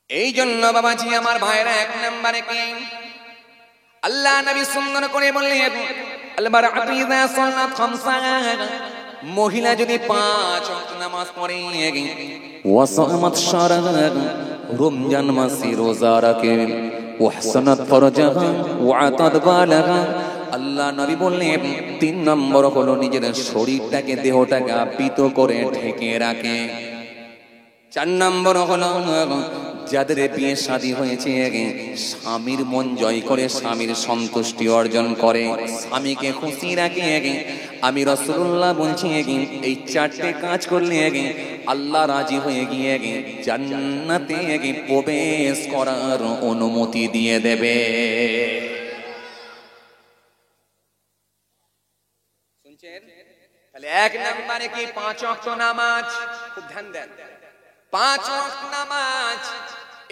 এই জন্য বাবাজি আমার ভাইরা, এক নম্বরে কি আল্লাহ নবী সুন্দর করে বললেন, আল-মারআতু ইযা সাল্লাত খামসা, মহিলা যদি 5 ওয়াক্ত নামাজ পড়ে, ওয়া সামাত শাহরাহা, রমজান মাসে রোজা রাখে, ওয়া হাসানাত ফারজাহা ওয়া আতাত বালাহা, আল্লাহ নবী বললেন 3 নম্বর হলো নিজের শরীরটাকে, দেহটাকে আবৃত করে ঢেকে রাখে। 4 নম্বর হলো যাদের বিয়ে শাদী হয়েছে, স্বামীর মন জয় করে, স্বামীর সন্তুষ্টি অর্জন করে, স্বামীকে খুশি রাখে। আমি রাসূলুল্লাহ বলছি, এই 4টে কাজ করলে আল্লাহ রাজি হয়ে গিয়ে জান্নাতে প্রবেশ করার অনুমতি দিয়ে দেবে। শুনছেন? তাহলে 1 নম্বরে কি 5 ওয়াক্ত নামাজ। খুব ধ্যান দেন, 5 ওয়াক্ত নামাজ,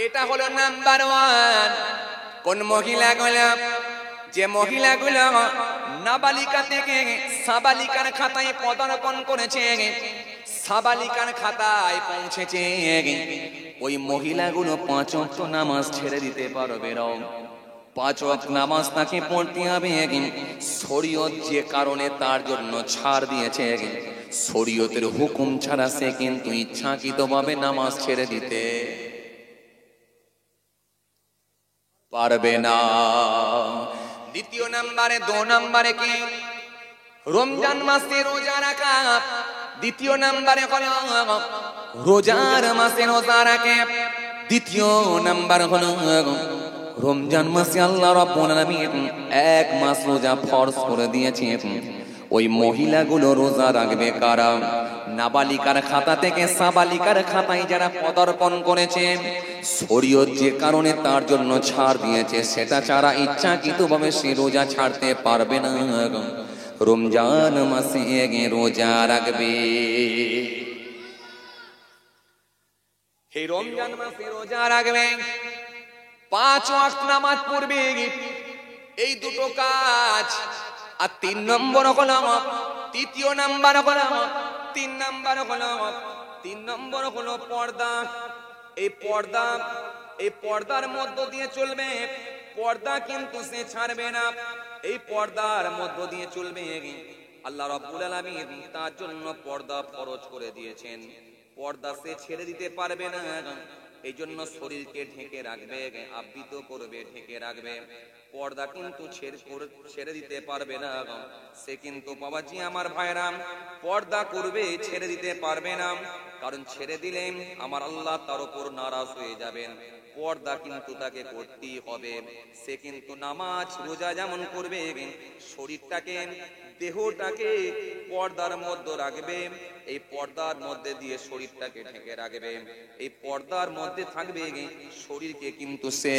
এটা হলো নাম্বার 1। কোন মহিলাগুলো, যে মহিলাগুলো নাবালিকা থেকে সাবালিকার খাতায় পদার্পণ করেছে, সাবালিকার খাতায় পৌঁছেছে, ওই মহিলাগুলো 5 ওয়াক্ত নামাজ ছেড়ে দিতে পারবে না। 5 ওয়াক্ত নামাজ তাকে পড়তে হবে। শরীয়ত যে কারণে তার জন্য ছাড় দিয়েছে, শরীয়তের হুকুম ছাড়া সে কিন্তু ইচ্ছাকৃতভাবে নামাজ ছেড়ে দিতে পারবে না। দ্বিতীয় নম্বরে, 2 নম্বরে কি রমজান মাসে রোজা রাখা। দ্বিতীয় নম্বরে হলো রোজার মাসে রোজা রাখে। দ্বিতীয় নাম্বার হলো রমজান মাসে আল্লাহ রাব্বুল আলামিন 1 মাস রোজা ফরজ করে দিয়েছে। ওই মহিলাগুলো রোজা রাখবে কারা? নাবালিকার খাতা থেকে সাবালিকার খাতায় যারা পদার্পণ করেছে, শরীয়ত যে কারণে তার জন্য ছাড় দিয়েছে, সেটা ছাড়া ইচ্ছাকৃতভাবে সে রোজা ছাড়তে পারবে না। রমজান মাসে রোজা রাখবে। এই রমজান মাসে রোজা রাখবে, 5 ওয়াক্ত নামাজ পড়বে, এই দুটো কাজ। আর 3 নম্বর হলো, তৃতীয় নাম্বার হলো, 3 নম্বর হলো পর্দা। এই পর্দা, এই পর্দার মধ্য দিয়ে চলবে, পর্দা কিন্তু সে ছাড়বে না। এই পর্দার মধ্য দিয়ে চলবে। আল্লাহ রাব্বুল আলামিন তার জন্য পর্দা ফরজ করে দিয়েছেন, পর্দা সে ছেড়ে দিতে পারবে না। এই জন্য শরীরকে ঢেকে রাখবে, আবৃত করবে, ঢেকে রাখবে। পর্দা কিন্তু ছেড়ে দিতে পারবে না। সে কিন্তু বাবাজি আমার ভাইরা, পর্দা করবে, ছেড়ে দিতে পারবে না। কারণ ছেড়ে দিলে আমার আল্লাহ তার উপর নারাজ হয়ে যাবেন। পর্দা কিন্তু তাকে করতেই হবে। সে কিন্তু নামাজ রোজা যেমন করবে, শরীরটাকে, দেহটাকে পর্দার মধ্যে রাখবে। এই পর্দার মধ্যে দিয়ে শরীরটাকে ঢেকে রাখবে। এই পর্দার মধ্যে থাকবে, শরীরকে কিন্তু সে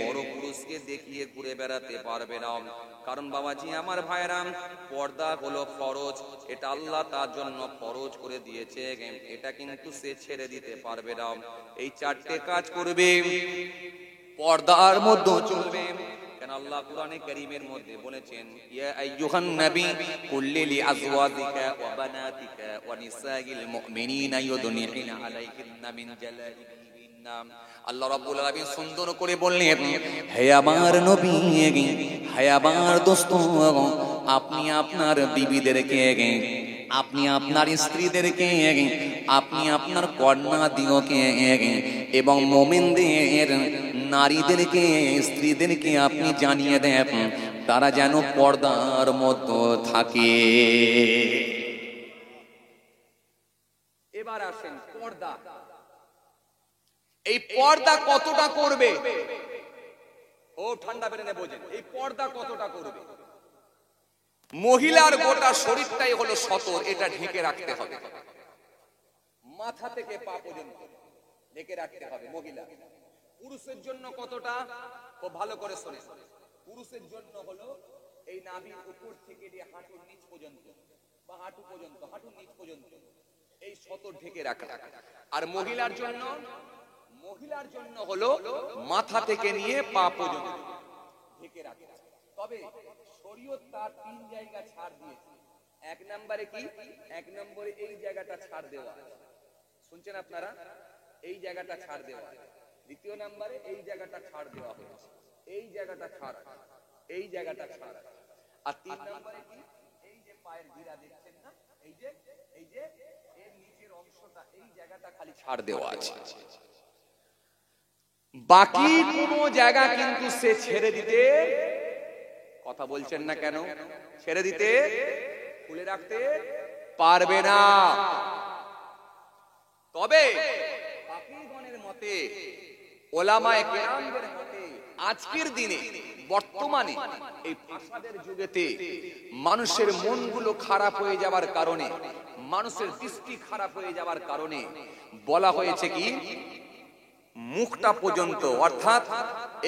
বড় পুরুষকে দেখিয়ে ঘুরে বেড়াতে পারবে না। কারণ বাবাজি আমার ভাইরা, পর্দা হলো ফরজ, এটা আল্লাহ তার জন্য ফরজ করে দিয়েছে। এটা কিন্তু সে ছেড়ে দিতে পারবে না। এই 4টে কাজ করবে, পর্দার মধ্যে চলবে। কেন আল্লাহ কুরআনে কারীমের মধ্যে বলেছেন, ইয়া আইয়ুহান নবী কুল্লি লিআজওয়াজিকা ওয়া বানাতিকা ওয়া নিসাইল মুমিনিনা ইউদনিনা আলাইহিন্না মিন জালাবিবিহিন্না। আল্লাহ রাব্বুল আলামিন সুন্দর করে বললেন, হে আমার নবী, হে আমার দোস্ত, আপনি আপনার বিবিদেরকে, আপনি আপনার স্ত্রীদেরকে, আপনি আপনার কন্যাদিগকে এবং মুমিনদের নারীদেরকে, স্ত্রীদেরকে আপনি জানিয়ে দেন তারা যেন পর্দার মধ্যে থাকে। এবার আসেন পর্দা। এই পর্দা কতটা করবে? ও ঠান্ডা বেরেনে বোঝেন, এই পর্দা কতটা করবে? মহিলার গোটা শরীরটাই হলো সতর, এটা ঢেকে রাখতে হবে, মাথা থেকে পা পর্যন্ত ঢেকে রাখতে হবে মহিলা। পুরুষের জন্য কতটা? ও ভালো করে শোনে, পুরুষের জন্য হলো এই নাভির উপর থেকে দিয়ে হাঁটুর নিচ পর্যন্ত, বা হাঁটু পর্যন্ত, হাঁটুর নিচ পর্যন্ত এই সতর ঢেকে রাখা। আর মহিলার জন্য, মহিলার জন্য হলো মাথা থেকে নিয়ে পা পর্যন্ত ঢেকে রাখা। তবে শরীয়ত তার 3 জায়গা ছাড় দিয়েছে। 1 নম্বরে কি? 1 নম্বরে এই জায়গাটা ছাড় দেওয়া। শুনছেন আপনারা? এই জায়গাটা ছাড় দেওয়া। দ্বিতীয় নম্বরে এই জায়গাটা ছাড় দেওয়া হয়েছে, এই জায়গাটা ছাড় আছে, এই জায়গাটা ছাড় আছে। আর 3 নম্বরে কি, এই যে পায়ের গিরা দেখছেন না, এই যে এর নিচের অংশটা, এই জায়গাটা খালি ছাড় দেওয়া আছে। বাকি কোনো জায়গা কিন্তু সে ছেড়ে দিতে, কথা বলছেন না কেন, ছেড়ে দিতে, খুলে রাখতে পারবে না। তবে বাকিগণের মতে, ওলামায়ে কেরামদের মতে, আজকের দিনে বর্তমানে এই ফাসাদের যুগেতে মানুষের মনগুলো খারাপ হয়ে যাওয়ার কারণে, মানুষের দৃষ্টি খারাপ হয়ে যাওয়ার কারণে বলা হয়েছে কি, মুখটা পর্যন্ত, অর্থাৎ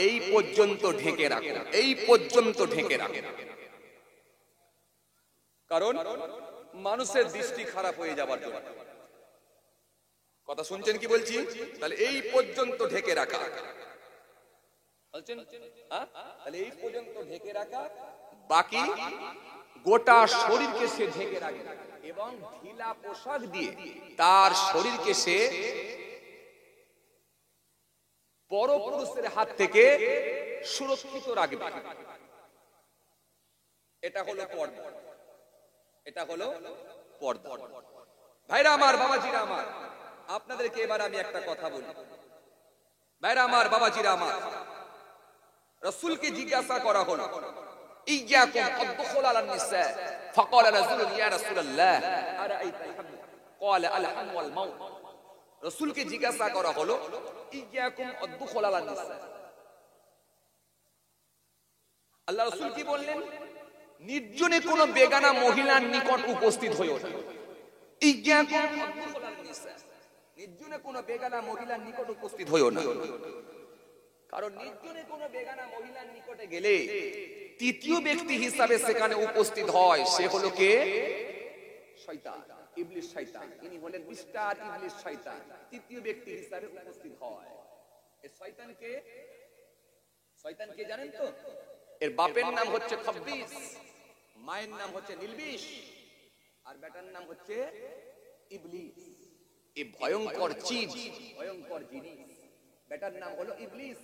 এই পর্যন্ত ঢেকে রাখো, এই পর্যন্ত ঢেকে রাখো। কারণ মানুষের দৃষ্টি খারাপ হয়ে যাবার জন্য। কথা শুনছেন কি বলছি? তাহলে এই পর্যন্ত ঢেকে রাখা, বলছেন, তাহলে এই পর্যন্ত ঢেকে রাখা, বাকি গোটা শরীরকে সে ঢেকে রাখে এবং ঢিলা পোশাক দিয়ে তার শরীরকে সে পরপুরুষের হাত থেকে সুরক্ষিত রাখবে। এটা হলো পর্দা, এটা হলো পর্দা। ভাইরা আমার, বাবাজিরা আমার, আপনাদেরকে এবার আমি একটা কথা বলি। ভাইরা আমার, বাবাজিরা আমার, রাসূলকে জিজ্ঞাসা করা হলো, ইয়াকুম আদ-দুখুল আলান নিসা, ফাকালা রাজুলুন ইয়া রাসূলুল্লাহ আরাআইতাল হাম, ক্বালা আল হাম ওয়াল মাউত। রাসূলকে জিজ্ঞাসা করা হলো, ইয়াকুম আদ-দুখুল আলান নিসা। আল্লাহ রাসূল কি বললেন? নির্জনে কোন বেগানা মহিলার নিকট উপস্থিত হইও না। ইয়াকুম আদ-দুখুল আলান নিসা, নির্জনে কোন বেগানা মহিলার নিকট উপস্থিত হইও না। কারণ নির্জনে কোন বেগানা মহিলার নিকটে গেলে তৃতীয় ব্যক্তি হিসাবে সেখানে উপস্থিত হয়, সে হলো কে? শয়তান, ইবলিস শয়তান। ইনি হলেন মিস্টার ইবলিস শয়তান, তৃতীয় ব্যক্তি হিসাবে উপস্থিত হয়। এই শয়তানকে, শয়তানকে জানেন তো? এর বাপের নাম হচ্ছে খব্বিস, মায়ের নাম হচ্ছে নিলবিশ, আর বেটার নাম হচ্ছে ইবলিস। এই ভয়ঙ্কর চিজ, ভয়ঙ্কর জিনিস। বেটার নাম হলো ইবলিস,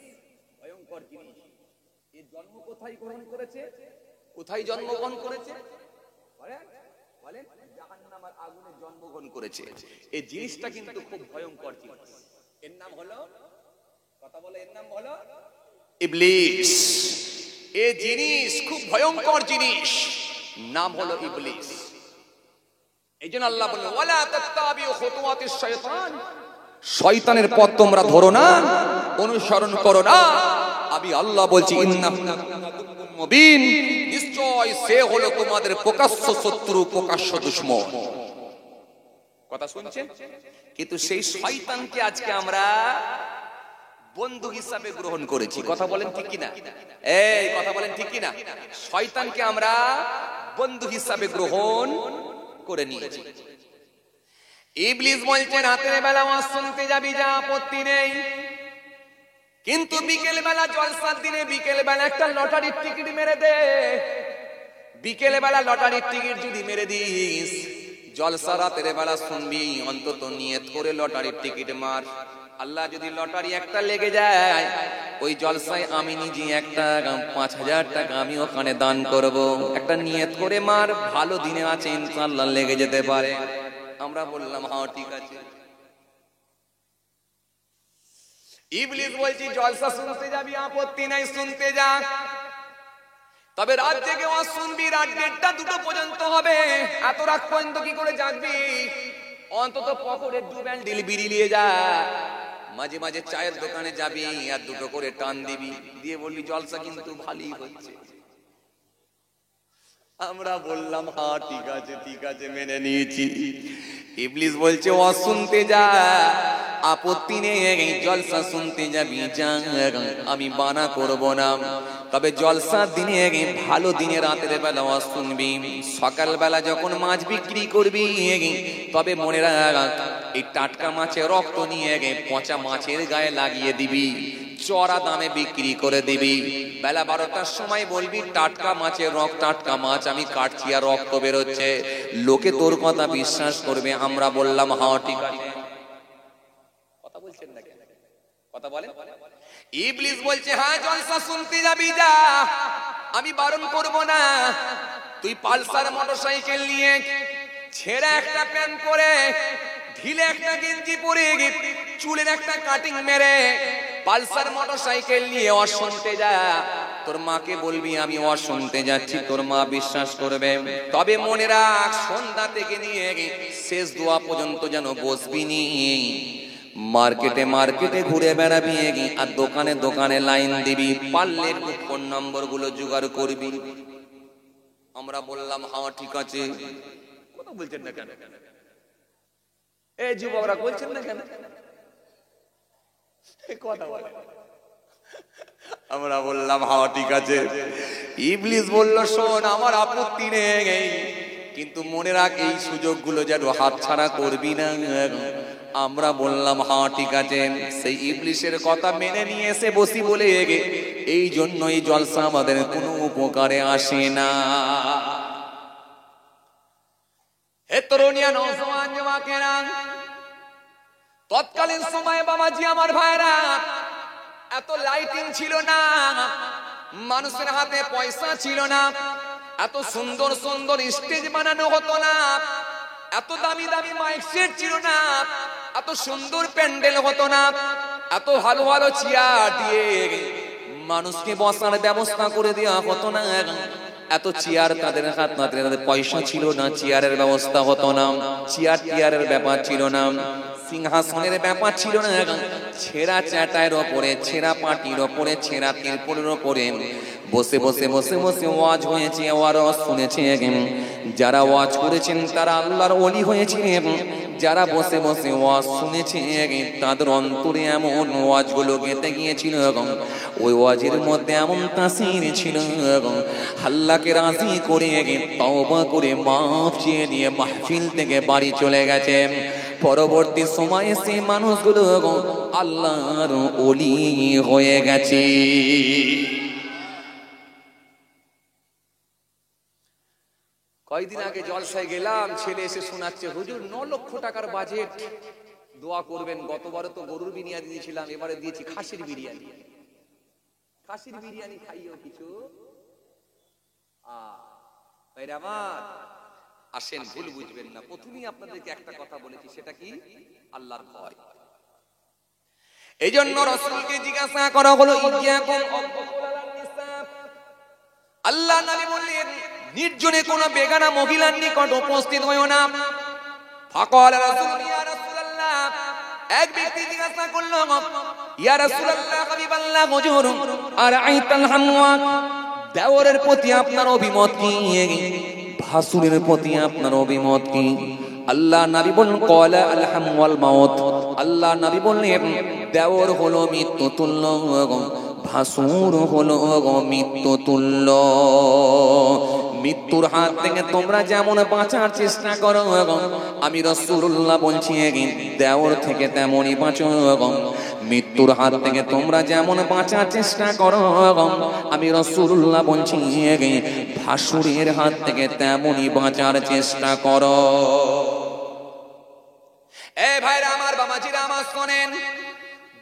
ভয়ঙ্কর জিনিস। এর জন্ম কোথায় গ্রহণ করেছে? কোথায় জন্মগ্রহণ করেছে? বলেন, জাহান্নামের আগুনে জন্মগ্রহণ করেছে। এই জিনিসটা কিন্তু খুব ভয়ঙ্কর জিনিস। এর নাম হলো, কথা বলে, এর নাম হলো ইবলিস। এই জিনিস খুব ভয়ঙ্কর জিনিস, নাম হলো ইবলিস। এইজন্য আল্লাহ বললেন, ওয়ালা তাত্তাবিউ খুতুওয়াতিশ শাইতান, শয়তানের পথ তোমরা ধরো না, অনুসরণ করো না। আমি আল্লাহ বলছি, ইন্নাহু আদুউম মুবিন, নিশ্চয় সে হলো তোমাদের প্রকাশ্য শত্রু, প্রকাশ্য দুশমন। কথা শুনছেন? কিন্তু সেই শয়তানকে আজকে আমরা বন্ধু হিসাবে গ্রহণ করেছি। কথা বলেন ঠিক কিনা? এই কথা বলেন ঠিক কিনা? শয়তানকে আমরা বন্ধু হিসাবে গ্রহণ করে নিয়েছি। ইবলিস বলছে, রাতের বেলা ওয়াজ শুনতে যাবি, যা আপত্তি নেই, কিন্তু বিকেল বেলা, জলসার দিনে বিকেল বেলা একটা লটারির টিকিট মেরে দে। বিকেল বেলা লটারির টিকিট যদি মেরে দিস, জলসা রাতের বেলা শুনবি, অন্তত নিয়ত করে লটারির টিকিট মার। আল্লাহ যদি লটারি একটা লেগে যায়, ওই জলসায় আমি নিজে একটা 5,000 টাকা আমি ওখানে দান করব। একটা নিয়ত করে মার, ভালো দিনে আছে, ইনশাআল্লাহ লেগে যেতে পারে। আমরা বললাম, হ্যাঁ ঠিক আছে। ইবলিস বলছি, জলসা শুনতে যাবি, আপত্তি নাই, শুনতে যা, তবে রাত জেগে ওয়াজ শুনবি, রাত 1:30 2টো পর্যন্ত হবে। এত রাত পর্যন্ত কি করে জাগবি? অন্তত পকেটে 2 ব্যান্ডিল বিড়ি নিয়ে যা, মাঝে মাঝে চায়ের দোকানে যাবি আর 2টো করে টান দিবি, দিয়ে বলবি জলসা কিন্তু ভালোই হচ্ছে। আমরা বললাম, হ্যাঁ ঠিক আছে, ঠিক আছে, মেনে নিয়েছি। ইবলিস বলছে, ওয়াজ শুনতে যা, আপত্তি নেই, জলসা শুনতে যাবি, যা, আমি মানা করব না। তবে জলসার দিনে, ভালো দিনে রাতের বেলা ওয়াজ শুনবি। সকাল বেলা যখন মাছ বিক্রি করবি, তবে মনে রাখ, এই টাটকা মাছের রক্ত নিয়ে পচা মাছের গায়ে লাগিয়ে দিবি, চড়া দামে বিক্রি করে দিবি। বেলা 12টার সময় বলবি, টাটকা মাছের রক্ত, টাটকা মাছ আমি কাটছি আর রক্ত বেরোচ্ছে, লোকে তোর কথা বিশ্বাস করবে। আমরা বললাম, হ্যাঁ ঠিক আছে। কথা বলছেন না কেন? কথা বলে। ইবলিস বলছে হ্যাঁ জলসা শুনতে যাবি যা, আমি বারণ করব না। তুই পালসার মোটরসাইকেল নিয়ে ছেঁড়া একটা প্যান্ট পরে, ঢিলে একটা গেঞ্জি পরে, চুলের একটা কাটিং মেরে পালসার মোটরসাইকেল নিয়ে ওয়াজ শুনতে যা। তোর মাকে বলবি আমি ওয়াজ শুনতে যাচ্ছি, তোর মা বিশ্বাস করবে। তবে মনে রাখ সন্ধ্যা থেকে নিয়ে শেষ দোয়া পর্যন্ত যেন বসবি নি। মার্কেটে মার্কেটে ঘুরে বেড়াবি আর দোকানে দোকানে লাইন দিবি, পারলে একটু ফোন নম্বর গুলো জোগাড় করবি। আমরা বললাম হ্যাঁ ঠিক আছে। কথা বলছেন না কেন? এই যুবকরা বলছেন না কেন? কথা বলে। আমরা বললাম হ্যাঁ ঠিক আছে। ইবলিস বলল শোন আমার আপত্তি নেই, কিন্তু মনে রাখ এই সুযোগগুলো যেন হাতছাড়া করবি না। আমরা বললাম হ্যাঁ ঠিক আছে। সেই ইবলিসের কথা মেনে নিয়ে এসে বসি বলে এই জন্য এই জলসা আমাদের কোনো উপকারে আসে না। হে তরুণিয়া নওজোয়ান যুবকেরা, তৎকালীন সময়ে বাবাজি আমার ভাইরা এত লাইটিং ছিল না, মানুষের হাতে পয়সা ছিল না, এত সুন্দর সুন্দর স্টেজ বানানো হতো না, এত দামি দামি মাইক সেট ছিল না, এত সুন্দর প্যান্ডেল হতো না, এত ভালো ভালো চেয়ার দিয়ে মানুষকে বসার ব্যবস্থা করে দেওয়া হতো না। এত চেয়ার তাদের হাতে পয়সা ছিল না, চেয়ারের ব্যবস্থা হতো না, চেয়ারের ব্যাপার ছিল না, সিংহাসনের ব্যাপার ছিল না। ছেঁড়া চাটাইয়ের ওপরে, ছেঁড়া পাটির ওপরে, ছেঁড়া তিরপলের ওপরে বসে বসে বসে বসে ওয়াজ হয়েছে, ওয়াজ শুনেছে। যারা ওয়াজ করেছেন তারা আল্লাহর ওলি হয়েছে, যারা বসে বসে ওয়াজ শুনেছে তাদের অন্তরে এমন ওয়াজগুলো গেঁথে গিয়েছিল, ওই ওয়াজের মধ্যে এমন তাসির ছিল, আল্লাহকে রাজি করে তওবা করে মাফ চেয়ে নিয়ে মাহফিল থেকে বাড়ি চলে গেছে। পরবর্তী সময়ে সেই মানুষগুলো আল্লাহর ওলি হয়ে গেছে। কয়েকদিন আগে জলসায় গেলাম, ছেলে এসে শোনাচ্ছে হুজুর 9 লক্ষ টাকার বাজেট, দোয়া করবেন। গতবারে তো গরুর বিরিয়ানি দিয়েছিলাম, এবারে দিয়েছি খাসির বিরিয়ানি। খাসির বিরিয়ানি খাইও কিছু আমার আসেন, ভুল বুঝবেন না। প্রথমেই আপনাদেরকে একটা কথা বলেছি, সেটা কি আল্লাহর ভয়। এই জন্য রাসূলকে জিজ্ঞাসা করা হলো ইয়াকুম আল্লাহ নবী বললেন নির্জনে কোন বেগানা মহিলার নিকট উপস্থিত হইও না। ফাকাল রাসূল ইয়া রাসূলুল্লাহ, এক ব্যক্তি জিজ্ঞাসা করলো ইয়া রাসূলুল্লাহ হাবিবাল্লাহ হুজুর আরাইতাল হামওয়া, দেওরের প্রতি আপনার অভিমত কি, ভাসুরের প্রতি আপনার অভিমত কি? আল্লাহ নবী বললেন ক্বালা আল হামওয়াল মাউত। আল্লাহ নবী বললেন দেওর হলো মৃত্যু তুল্য, ভাসুর হলো মৃত্যু তুল্য। মৃত্যুর হাত থেকে তোমরা যেমন বাঁচার চেষ্টা করো, আমি রাসূলুল্লাহ বলছি দেওর থেকে তেমনই বাঁচো। মৃত্যুর হাত থেকে তোমরা যেমন বাঁচার চেষ্টা করো, আমি রাসূলুল্লাহ বলছি ভাসুরের হাত থেকে তেমনই বাঁচার চেষ্টা করো। এই ভাইরা আমার, বাবাজিরা আমার শোনেন,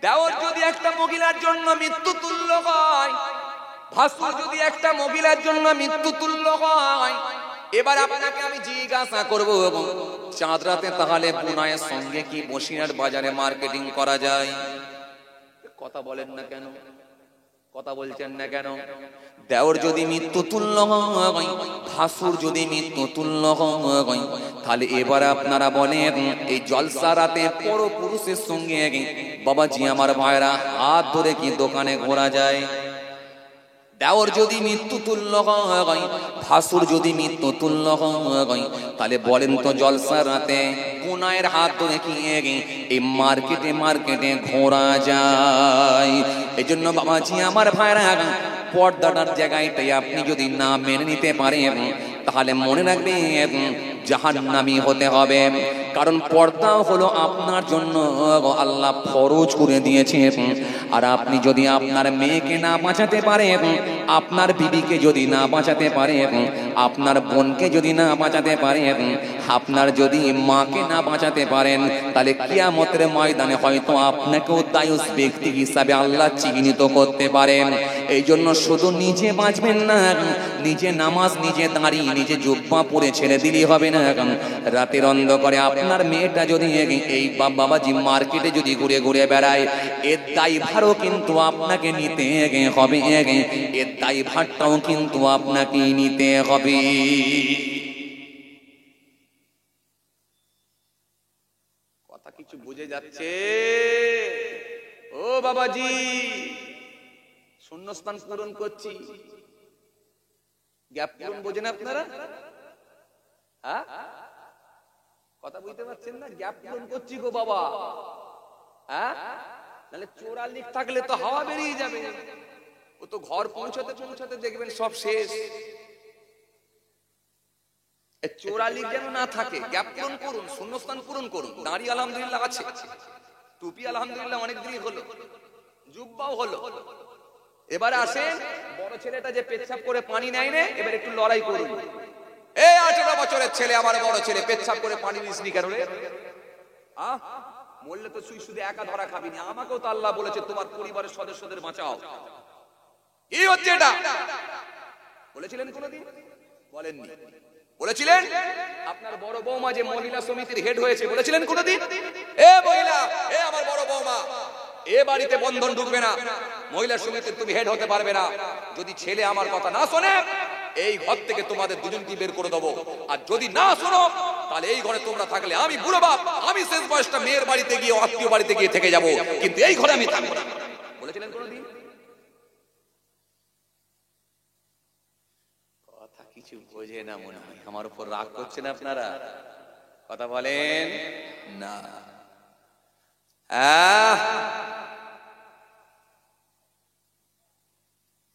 দেওর যদি একটা মহিলার জন্য মৃত্যু তুল্য হয়, ভাসুর যদি একটা মহিলার জন্য মৃত্যু তুল্য হয়, এবার আপনাকে আমি জিজ্ঞাসা করব চাঁদ রাতে তাহলে পুনায়ের সঙ্গে কি বসিরহাট বাজারে মার্কেটিং করা যায়? কথা বলেন না কেন? কথা বলছেন না কেন? দেওর যদি মৃত্যু তুল্য হয়, ভাসুর যদি মৃত্যু তুল্য হয়, তাহলে এবার আপনারা বলেন এই জলসা রাতে পর পুরুষের সঙ্গে বাবাজি আমার ভাইরা হাত ধরে কি দোকানে ঘোরা যায়? দেওর যদি মৃত্যু তুল্য হয়, ভাসুর যদি মৃত্যু তুল্য হয়, তাহলে বলেন তো জলসা রাতে পুনায়ের হাত ধরে কি এই মার্কেটে মার্কেটে ঘোরা যায়? এই জন্য বাবাজি আমার ভাইরা পর্দাটার জায়গাটাই আপনি যদি না মেনে নিতে পারেন, তাহলে মনে রাখবেন জাহান্নামী হতে হবে। কারণ পর্দা হলো আপনার জন্য আল্লাহ ফরজ করে দিয়েছে। আর আপনি যদি আপনার মেয়েকে না বাঁচাতে পারেন, আপনার বিবিকে যদি না বাঁচাতে পারেন, আপনার বোনকে যদি না বাঁচাতে পারেন, আপনার যদি মাকে না বাঁচাতে পারেন, তাহলে কিয়ামতের ময়দানে হয়তো আপনাকেও দায়ুস ব্যক্তি হিসাবে আল্লাহ চিহ্নিত করতে পারেন। এই জন্য শুধু নিজে বাঁচবেন না, নিজে নামাজ নিজে দাঁড়িয়ে নিজে জুব্বা পরে ছেড়ে দিলেই হবে না। রাতের অন্ধকারে আপনার মেয়েটা যদি এই বাবাজি মার্কেটে যদি ঘুরে ঘুরে বেড়ায়, এর দায়ভারও কিন্তু আপনাকে নিতে হবে, এর দায়ভারটাও কিন্তু আপনাকে নিতে হবে। কথা কিছু বুঝে যাচ্ছে? ও বাবাজি, শূন্যস্থান পূরণ করছি, গ্যাপ পূরণ বোঝেন আপনারা? হ্যাঁ, কথা বুঝতে পারছেন না? গ্যাপ পূরণ করছি গো বাবা। হ্যাঁ, নাহলে 44 থাকলে তো হাওয়া বেরিয়ে যাবে। ও তো ঘর পৌঁছাতে পৌঁছাতে দেখবেন সব শেষ। 44 যেন না থাকে, গ্যাপ পূরণ করুন, শূন্যস্থান পূরণ করুন। দাঁড়ি আলহামদুলিল্লাহ আছে, টুপি আলহামদুলিল্লাহ অনেক দিনই হলো, জুব্বাও হলো। এবারে আসেন, বড় ছেলেটা যে পেচ্ছাপ করে পানি নেয় না, এবার একটু লড়াই করুন। এই 18 বছরের ছেলে, আমার বড় ছেলে, পেচ্ছাপ করে পানি নিসনি কেন রে? মরলে তো তুই শুধু একা ধরা খাবি না, আমাকেও তো আল্লাহ বলেছে তোমার পরিবারের সদস্যদের বাঁচাও। কি হচ্ছে এটা? বলেছিলেন কোনদিন? বলেননি। বলেছিলেন? আপনার বড় বৌমা যে মহিলা সমিতির হেড হয়েছে, বলেছিলেন কোনদিন? এ মহিলা, এ আমার বড় বৌমা, এ বাড়িতে বন্ধন ঢুকবে না, মহিলা সমিতির তুমি হেড হতে পারবে না। যদি ছেলে আমার কথা না শোনে, এই ঘর থেকে তোমাদের দুজনকে বের করে দেবো। আর যদি না শোনো, তাহলে এই ঘরে তোমরা থাকলে আমি বুড়ো বাপ, আমি শেষ বয়সটা মেয়ের বাড়িতে গিয়ে আত্মীয় বাড়িতে গিয়ে থেকে যাবো, কিন্তু এই ঘরে আমি থাকবো না। বলেছিলেন কোনদিন? কথা কিছু বোঝে না মনে হয়, আমার উপর রাগ করছেন আপনারা? কথা বলেন না।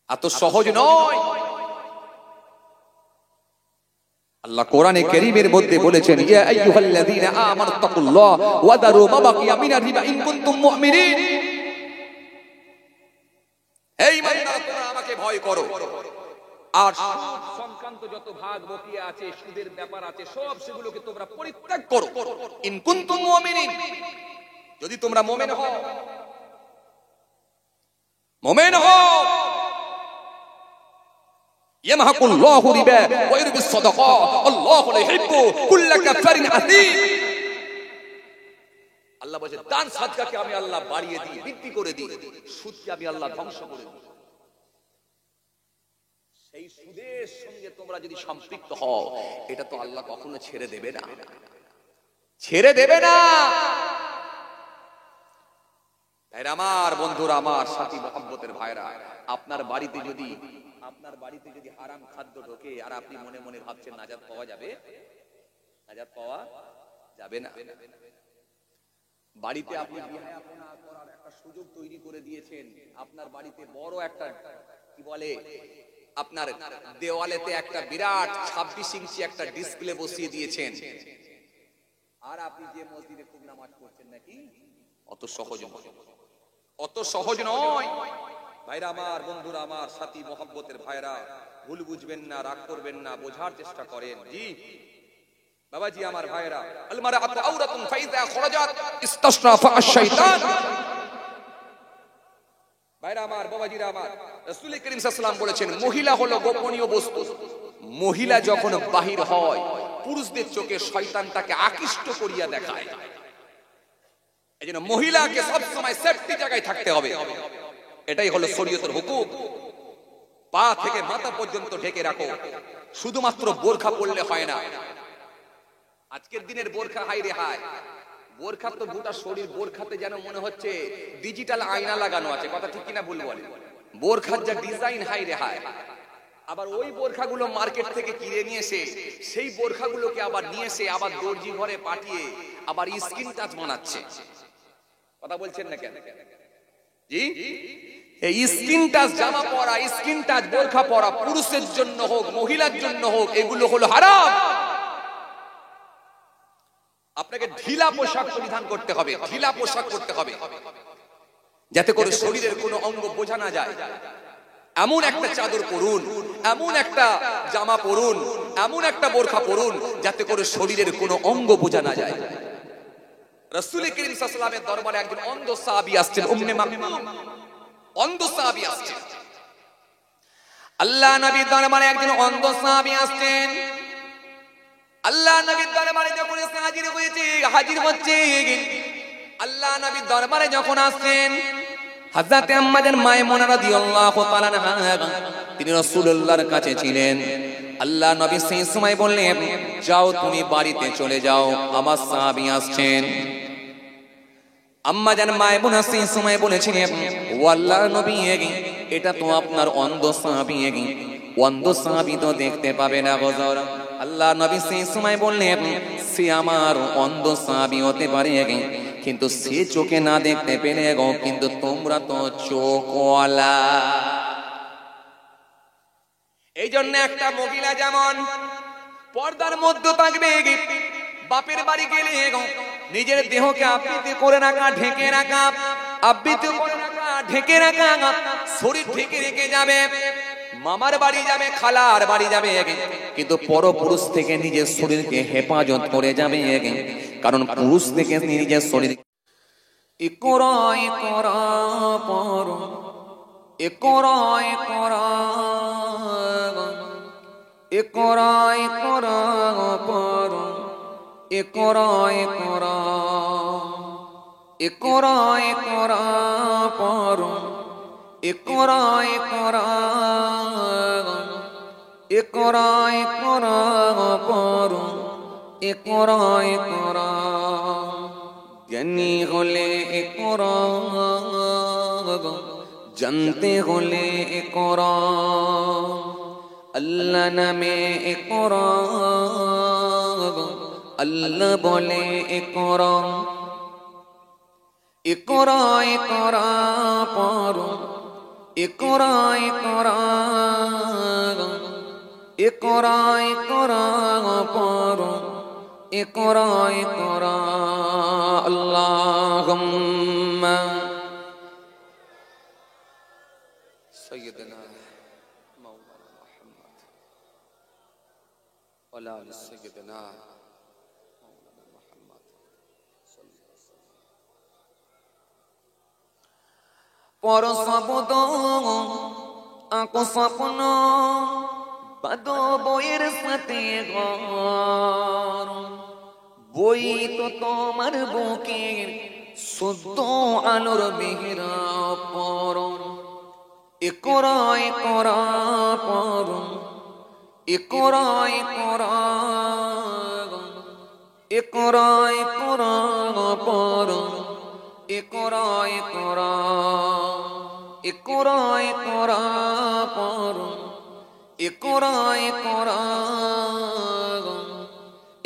এত সহজ নয়। আল্লাহ কোরআনে কারীমের মধ্যে বলেছেন, ইয়া আইয়ুহাল্লাযীনা আমানুত্তাকুল্লাহ ওয়া দারু মা বাকিয়া মিনার রিবা ইন কুনতুম মুমিনিন। হে ঈমানদার, তোমরা আমাকে ভয় করো, আর সংক্রান্ত যত ভাগ বকিয়া আছে, সুদের ব্যাপার আছে, সব সেগুলোকে তোমরা পরিত্যাগ করো। ইন কুনতুম মুমিনিন, যদি তোমরা মুমিন হও। মুমিন হও। ইয়ামহাকুল্লাহু রিবা ওয়া ইউরবিস সাদাকাত আল্লাহু লা ইউহিব্বু কুল্লা কাফারিন আযীম। আল্লাহ বলেন, দান সাদকাকে আমি আল্লাহ বাড়িয়ে দিই, বৃদ্ধি করে দিই, সুদকে আমি আল্লাহ ধ্বংস করে দিই। সেই সুদের সঙ্গে তোমরা যদি সম্পৃক্ত হও, এটা তো আল্লাহ কখনো ছেড়ে দেবে না, ছেড়ে দেবে না। ভাইরা আমার, বন্ধুরা আমার, সাথী মহব্বতের ভাইরা, আপনার বাড়িতে যদি হারাম খাদ্য ঢোকে, আর আপনি মনে মনে ভাবছেন নাজাত পাওয়া যাবে, নাজাত পাওয়া যাবে না। বাড়িতে আপনি বিহায়াপনা করার একটা সুযোগ তৈরি করে দিয়েছেন। আপনার বাড়িতে বড় একটা কি বলে, আপনার দেওয়ালেতে একটা বিরাট 26 ইঞ্চি একটা ডিসপ্লে বসিয়ে দিয়েছেন, আর আপনি যে মসজিদে খুব নামাজ পড়ছেন নাকি? অত সহজ নয়, অত সহজ নয়। ভাইরা আমার, বন্ধুরা আমার, সাথী মহব্বতের ভাইরা, ভুল বুঝবেন না, রাগ করবেন না, বোঝার চেষ্টা করেন। জি বাবাজি আমার ভাইরা, আল মারআতু আওরাতুন ফাইযা খরাজাত ইস্তাশরাফা আশ-শাইতান। ভাইরা আমার, বাবাজিরা আমার, রাসূল করিম সাল্লাল্লাহু আলাইহি ওয়াসাল্লাম বলেছেন, মহিলা হলো গোপনীয় বস্তু। মহিলা যখন বাহির হয়, পুরুষদের চোখে শয়তান তাকে আকৃষ্ট করিয়া দেখায়। এজন্য মহিলাকে সব সময় সেফটি জায়গায় থাকতে হবে। এটাই হলো শরীয়তের হুকুম। পা থেকে মাথা পর্যন্ত ঢেকে রাখো। শুধুমাত্র বোরখা পরলে হয় না। আজকের দিনের বোরখা, হাই রে হাই, বোরখা তো গোটা শরীর, বোরখাতে যেন মনে হচ্ছে ডিজিটাল আয়না লাগানো আছে। কথা ঠিক কিনা ভুল বলে? বোরখার যা ডিজাইন, হাই রে হাই। আবার ওই বোরখাগুলো মার্কেট থেকে কিনে নিয়ে এসে, সেই বোরখাগুলোকে আবার নিয়ে এসে আবার দর্জি ঘরে পাঠিয়ে আবার স্কিন টাচ বানাচ্ছে। কথা বলছেন না কেন? জি, এই স্কিন টাচ জামা পরা, স্কিন টাচ বোরখা পরা, পুরুষের জন্য হোক মহিলার জন্য হোক, এগুলো হলো হারাম। আপনাকে ঢিলা পোশাক পরিধান করতে হবে, ঢিলা পোশাক করতে হবে, যাতে করে শরীরের কোনো অঙ্গ বোঝা না যায়। এমন একটা চাদর পরুন, এমন একটা জামা পরুন, এমন একটা বোরখা পরুন, যাতে করে শরীরের কোনো অঙ্গ বোঝা না যায়। রাসূল করিম সাল্লাল্লাহু আলাইহি ওয়াসাল্লামের দরবারে একজন অন্ধ সাহাবী আসছেন, উম্মে মাকতুম, অন্ধ সাহাবী আসছেন। আল্লাহ নবীর দরবারে একজন অন্ধ সাহাবী আসছেন। আল্লাহ নবীর দরবারে যখন হাজির হচ্ছে, আল্লাহ নবীর দরবারে যখন আসছেন, হযরত আম্মাজান মায়মুনা রাদিয়াল্লাহু তাআলা আনহা তিনি রাসূলুল্লাহর কাছে ছিলেন। আল্লাহ নবী সেই সময় বললেন, যাও তুমি বাড়িতে চলে যাও, আমার সাহাবী আসছেন। আম্মাজান মায়মুনা সেই সময় বলেছিলেন, ও আল্লাহর নবী, এটা তো আপনার অন্ধ সাহাবী, অন্ধ সাহাবী তো দেখতে পাবে না হুজুর। আল্লাহ নবী সেই সময় বললেন, সে আমার অন্ধ সাহাবী হতে পারে, কিন্তু সে চোখে না দেখতে পেলে গো, কিন্তু তোমরা তো চোখওয়ালা। এই জন্য একটা মহিলা যেমন পর্দার মধ্যে থাকবে, বাপের বাড়ি গেলে নিজের দেহকে আবৃত করে রাখা, ঢেকে রাখা, আবৃত করে রাখা, ঢেকে রাখা, শরীর ঢেকে রেখে যাবে। মামার বাড়ি যাবে, খালার বাড়ি যাবে, কিন্তু পরপুরুষ থেকে নিজের শরীরকে হেফাজত করে যাবে, কারণ পুরুষ থেকে নিজের শরীর ইকরা ইকরা পড়ো, ইকরা ইকরা, ইকরা ইকরা পড়ো, ইকরা ইকরা, ইকরা ইকরা পড়ো, ইকরা ইকরা, ইকরা ইকরা পড়ো, ইকরা ইকরা। জ্ঞানী হলে ইকরা, জানতে হলে ইকরা, আল্লাহ নামে ইকরা, আল্লাহ বলে ইকরা। ইকরা ইকরা পড়ো, ইকরা ইকরা, ইকরা ইকরা পড়ো, ইকরা ইকরা। আল্লাহুম্মা সাইয়্যিদিনা মাওলানা মুহাম্মদ ওয়া আলা আলি সাইয়্যিদিনা মাওলানা মুহাম্মদ সাল্লাল্লাহু আলাইহি ওয়াসাল্লাম। পর শব্দ আঁকো স্বপ্ন, বাঁধো বইয়ের সাথে ঘর, বই তো তোমার বুকের শুদ্ধ আলোর মেহরাব পর। ইকরা ইকরা পড়ো, ইকরা ইকরা, ইকরা ইকরা পড়ো, ইকরা ইকরা, ইকরা ইকরা পড়ো, ইকরা ইকরা,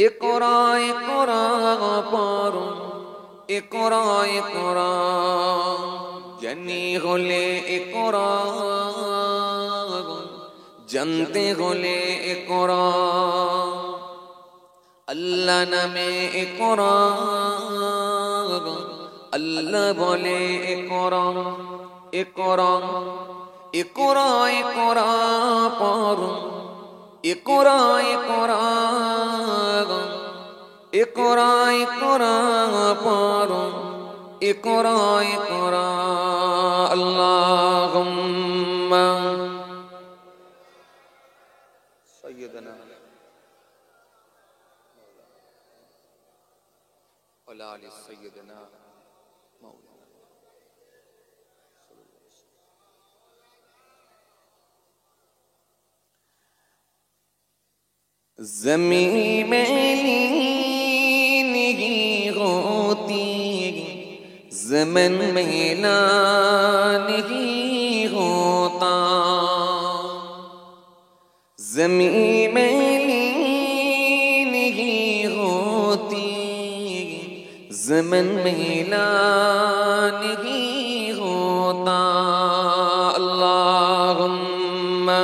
ইকরা ইকরা পড়ো, ইকরা ইকরা। জ্ঞানী হলে ইকরা, জানতে হলে ইকরা, আল্লাহ নামে ইকরা, আল্লাহ বলে ইকরা। ইকরা ইকরা ইকরা পড়ো, ইকরা ইকরা, ইকরা ইকরা পড়ো, ইকরা ইকরা। আল্লাহুম্মা সাইয়্যিদিনা ওয়া আলা আলি সাইয়্যিদিনা মাওলানা। ज़मीं मैली नहीं होती, ज़मन मैला नहीं होता, ज़मीं मैली नहीं होती, ज़मन मैला नहीं होता। अल्लाहुम्मा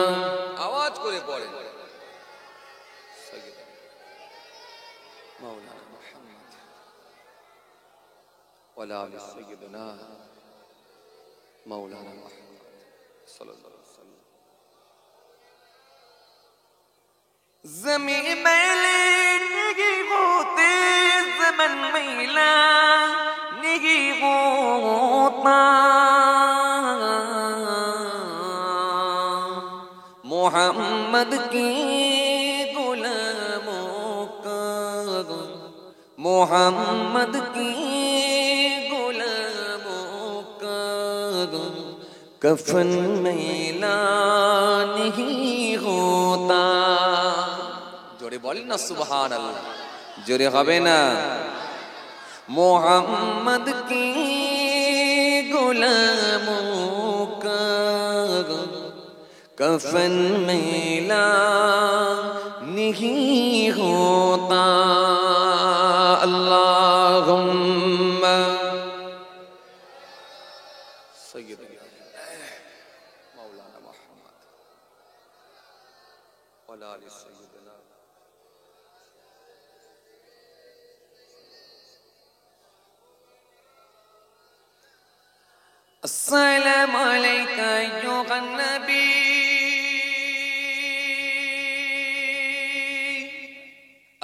आवाज करे पड़े मौलाना मुहम्मद सय्यदना मौलाना मुहम्मद सल्लल्लाहु अलैहि वसल्लम। ज़मीं मैले नहीं होते, ज़मन मैला नहीं होता, मोहम्मद की गुलामों का, मोहम्मद की गुलामों का कफन मैला नहीं होता। जोरे बोली ना सुभान अल्लाह, जोरे হবে না। मोहम्मद की गुलामों का कफन मैला नहीं होता। अल्लाहुम्मा सय्यदना मौलाना मुहम्मद व आले सय्यदना। अस्सलामु अलैका अय्युहन नबी,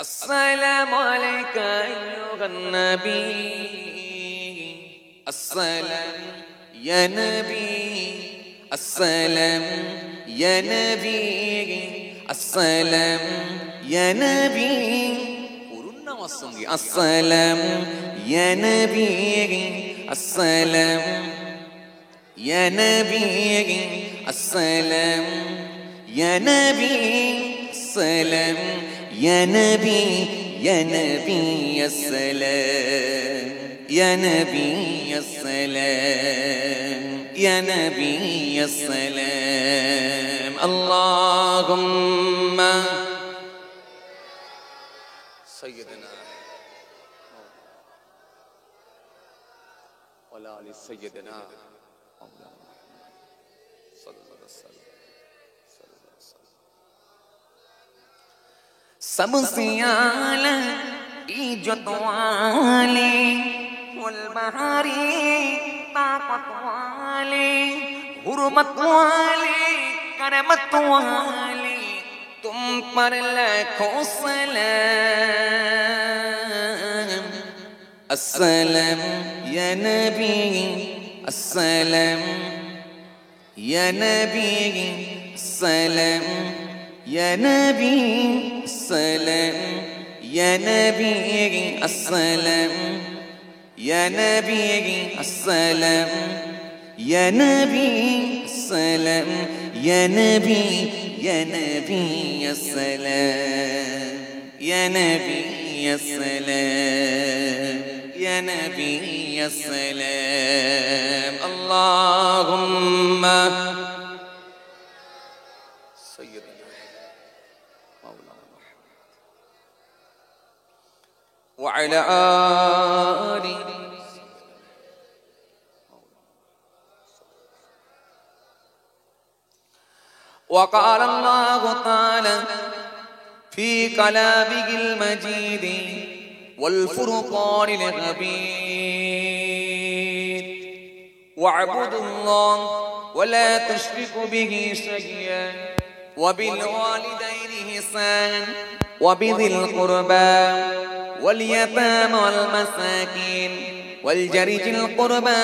अस्सलामु अलैका अय्युहन नबी, अस्सलाम या नबी, अस्सलाम या नबी, अस्सलाम या नबी। पूर्ण नामाज संगे अस्सलाम या नबी, अस्सलाम या नबी, अस्सलाम या नबी, अस्सलाम या नबी, या नबी अस्सलाम, या नबी अस्सलाम, या नबी अस्सलाम। अल्लाहुम्मा सय्यदना व आले सय्यदना सबसे आला इज्जत वाले, वल बहारी ताकत वाले, हुर्मत वाले, करमत वाले, तुम पर लाखों सलाम। अस्सलाम या नबी, अस्सलाम या नबी, अस्सलाम या नबी, अस्सलाम या नबी, अस्सलाम या नबी, अस्सलाम या नबी, अस्सलाम या नबी, या नबी अस्सलाम, या नबी अस्सलाम, या नबी अस्सलाम। अल्लाहुम्मा सय्यदना मौलाना मुहम्मद व अला आलि। وقال الله تعالى في كلامه المجيد والفرقان الحميد واعبدوا الله ولا تشركوا به شيئا وبالوالدين إحسانا وبذي القربى واليتامى والمساكين والجار ذي القربى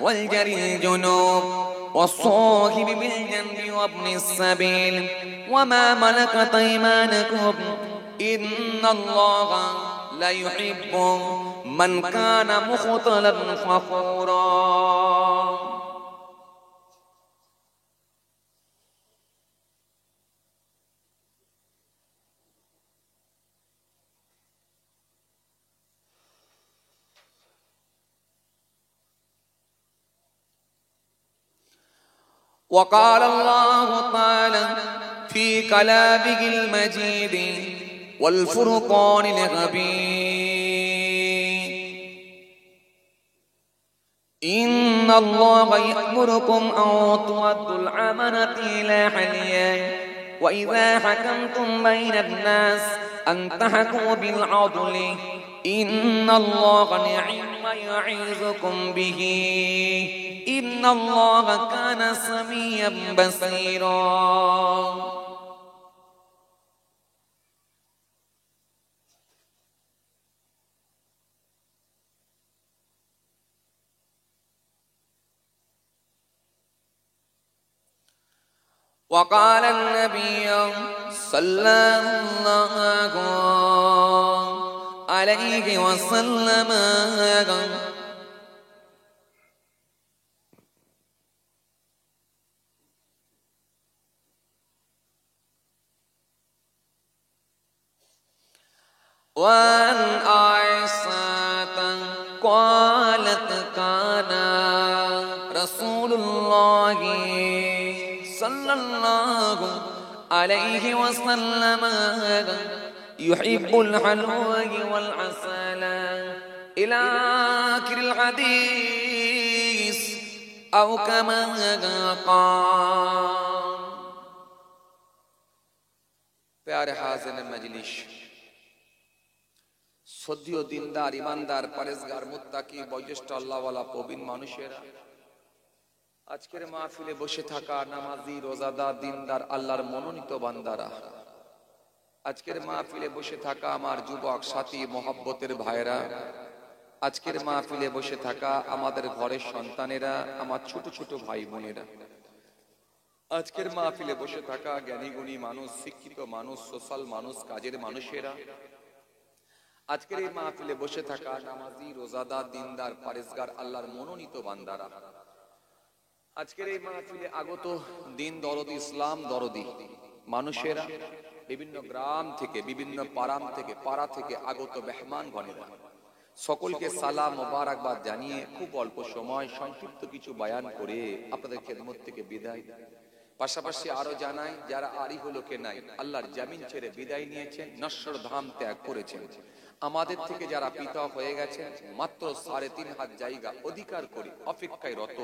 والجار الجنوب والصاحب بالجنب وابن السبيل وما ملكت أيمانكم إن الله لا يحب من كان مختالا فخورا. وقال الله تعالى في كلامه المجيد والفرقان الحميد إن الله يأمركم أن تؤدوا الأمانات إلى أهلها وإذا حكمتم بين الناس أن تحكموا بالعدل ইন্নাল্লাহা নি'মা ইয়া'iযুকুম বিহি ইন্নাল্লাহা কানা সামিয়াম বাসীরা। وقال النبي صلى الله عليه وسلم وعن عائشة قالت كان رسول الله صلى الله عليه وسلم يحب الحلوى والعسل إلى آخر الحديث أو كما قال. प्यारे हाज़िर मजलिस, শ্রদ্ধেয় দিনদার ইমানদার পরেজগার মুত্তাকি বয়োজ্যেষ্ঠ আল্লাহওয়ালা প্রবীণ মানুষেরা, আজকের মাহফিলে বসে থাকা নামাজি রোজাদার দিনদার আল্লাহর মনোনীত বান্দারা, আজকের মাহফিলে বসে থাকা আমার যুবক সাথী মহব্বতের ভাইরা, আজকের মাহফিলে বসে থাকা আমাদের ঘরের সন্তানেরা, আমার ছোট ছোট ভাই বোনেরা, আজকের মাহফিলে বসে থাকা জ্ঞানী গুণী মানুষ, শিক্ষিত মানুষ, সোশ্যাল মানুষ, কাজের মানুষেরা, আজকের এই মাহফিলে বসে থাকা নামাজি রোজাদার দিনদার পরেজগার আল্লাহর মনোনীত বান্দারা, আজকের এই মাহফিলে আগত দিন দরদি ইসলাম দরদি মানুষেরা, বিভিন্ন গ্রাম থেকে বিভিন্ন পাড়া থেকে আগত মেহমান গণেরা, সকলকে সালাম মোবারকবাদ জানিয়ে খুব অল্প সময় সংক্ষিপ্ত কিছু বয়ান করে আপনাদের খেদমত থেকে বিদায়। পাশাপাশি আরো জানাই, যারা আরিফ লোকে নাই, আল্লাহর জামিন ছেড়ে বিদায় নিয়েছেন, নশ্বর ধাম ত্যাগ করেছেন, আমাদের থেকে যারা পিতা হয়ে গেছেন, মাত্র 3.5 হাত জায়গা অধিকার করে অপেক্ষায় রত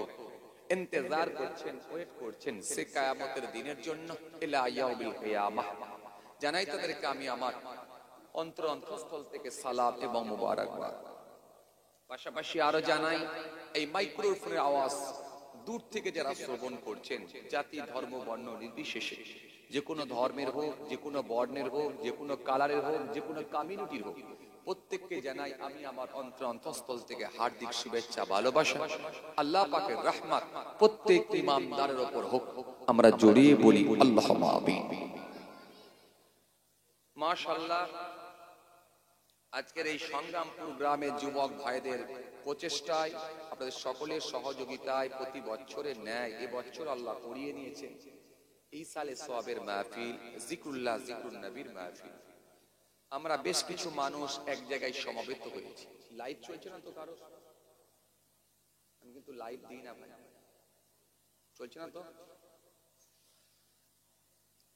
ইন্তজার করছেন, ওয়েট করছেন সে কিয়ামতের দিনের জন্য, ইলা ইয়াউমিল কিয়ামাহ, জানাই তাদেরকে আমি আমার অন্তরস্থল থেকে সালাম এবং মোবারকবাদ। পাশাপাশি আরো জানাই, এই মাইক্রোফোনের আওয়াজ দূর থেকে যারা শ্রবণ করছেন, জাতি ধর্ম বর্ণ নির্বিশেষে, যে কোনো ধর্মের হোক, যে কোনো বর্ণের হোক, যে কোনো কালারের হোক, যে কোনো কমিউনিটির হোক, প্রত্যেককে জানাই আমি আমার অন্তরস্থল থেকে হার্দিক শুভেচ্ছা ভালোবাসা। আল্লাহ পাকের রহমত প্রত্যেক ইমানদারের উপর হোক, আমরা জড়িয়ে বলি আল্লাহুম্মা আমিন। মাশাআল্লাহ, আজকের এই সংগ্রামপুর গ্রামের যুবক ভাইদের প্রচেষ্টায়, আপনাদের সকলের সহযোগিতায় প্রতি বছরের ন্যায় এবছর আল্লাহ করিয়ে নিয়েছেন এই সালে সওয়াবের মাহফিল, জিকরুল্লাহ জিকরুন নবীর মাহফিল। আমরা বেশ কিছু মানুষ এক জায়গায় সমবেত হয়েছি। লাইভ চলছে না তো কারো? আমি কিন্তু লাইভ দিই না ভাই, চলছে না তো?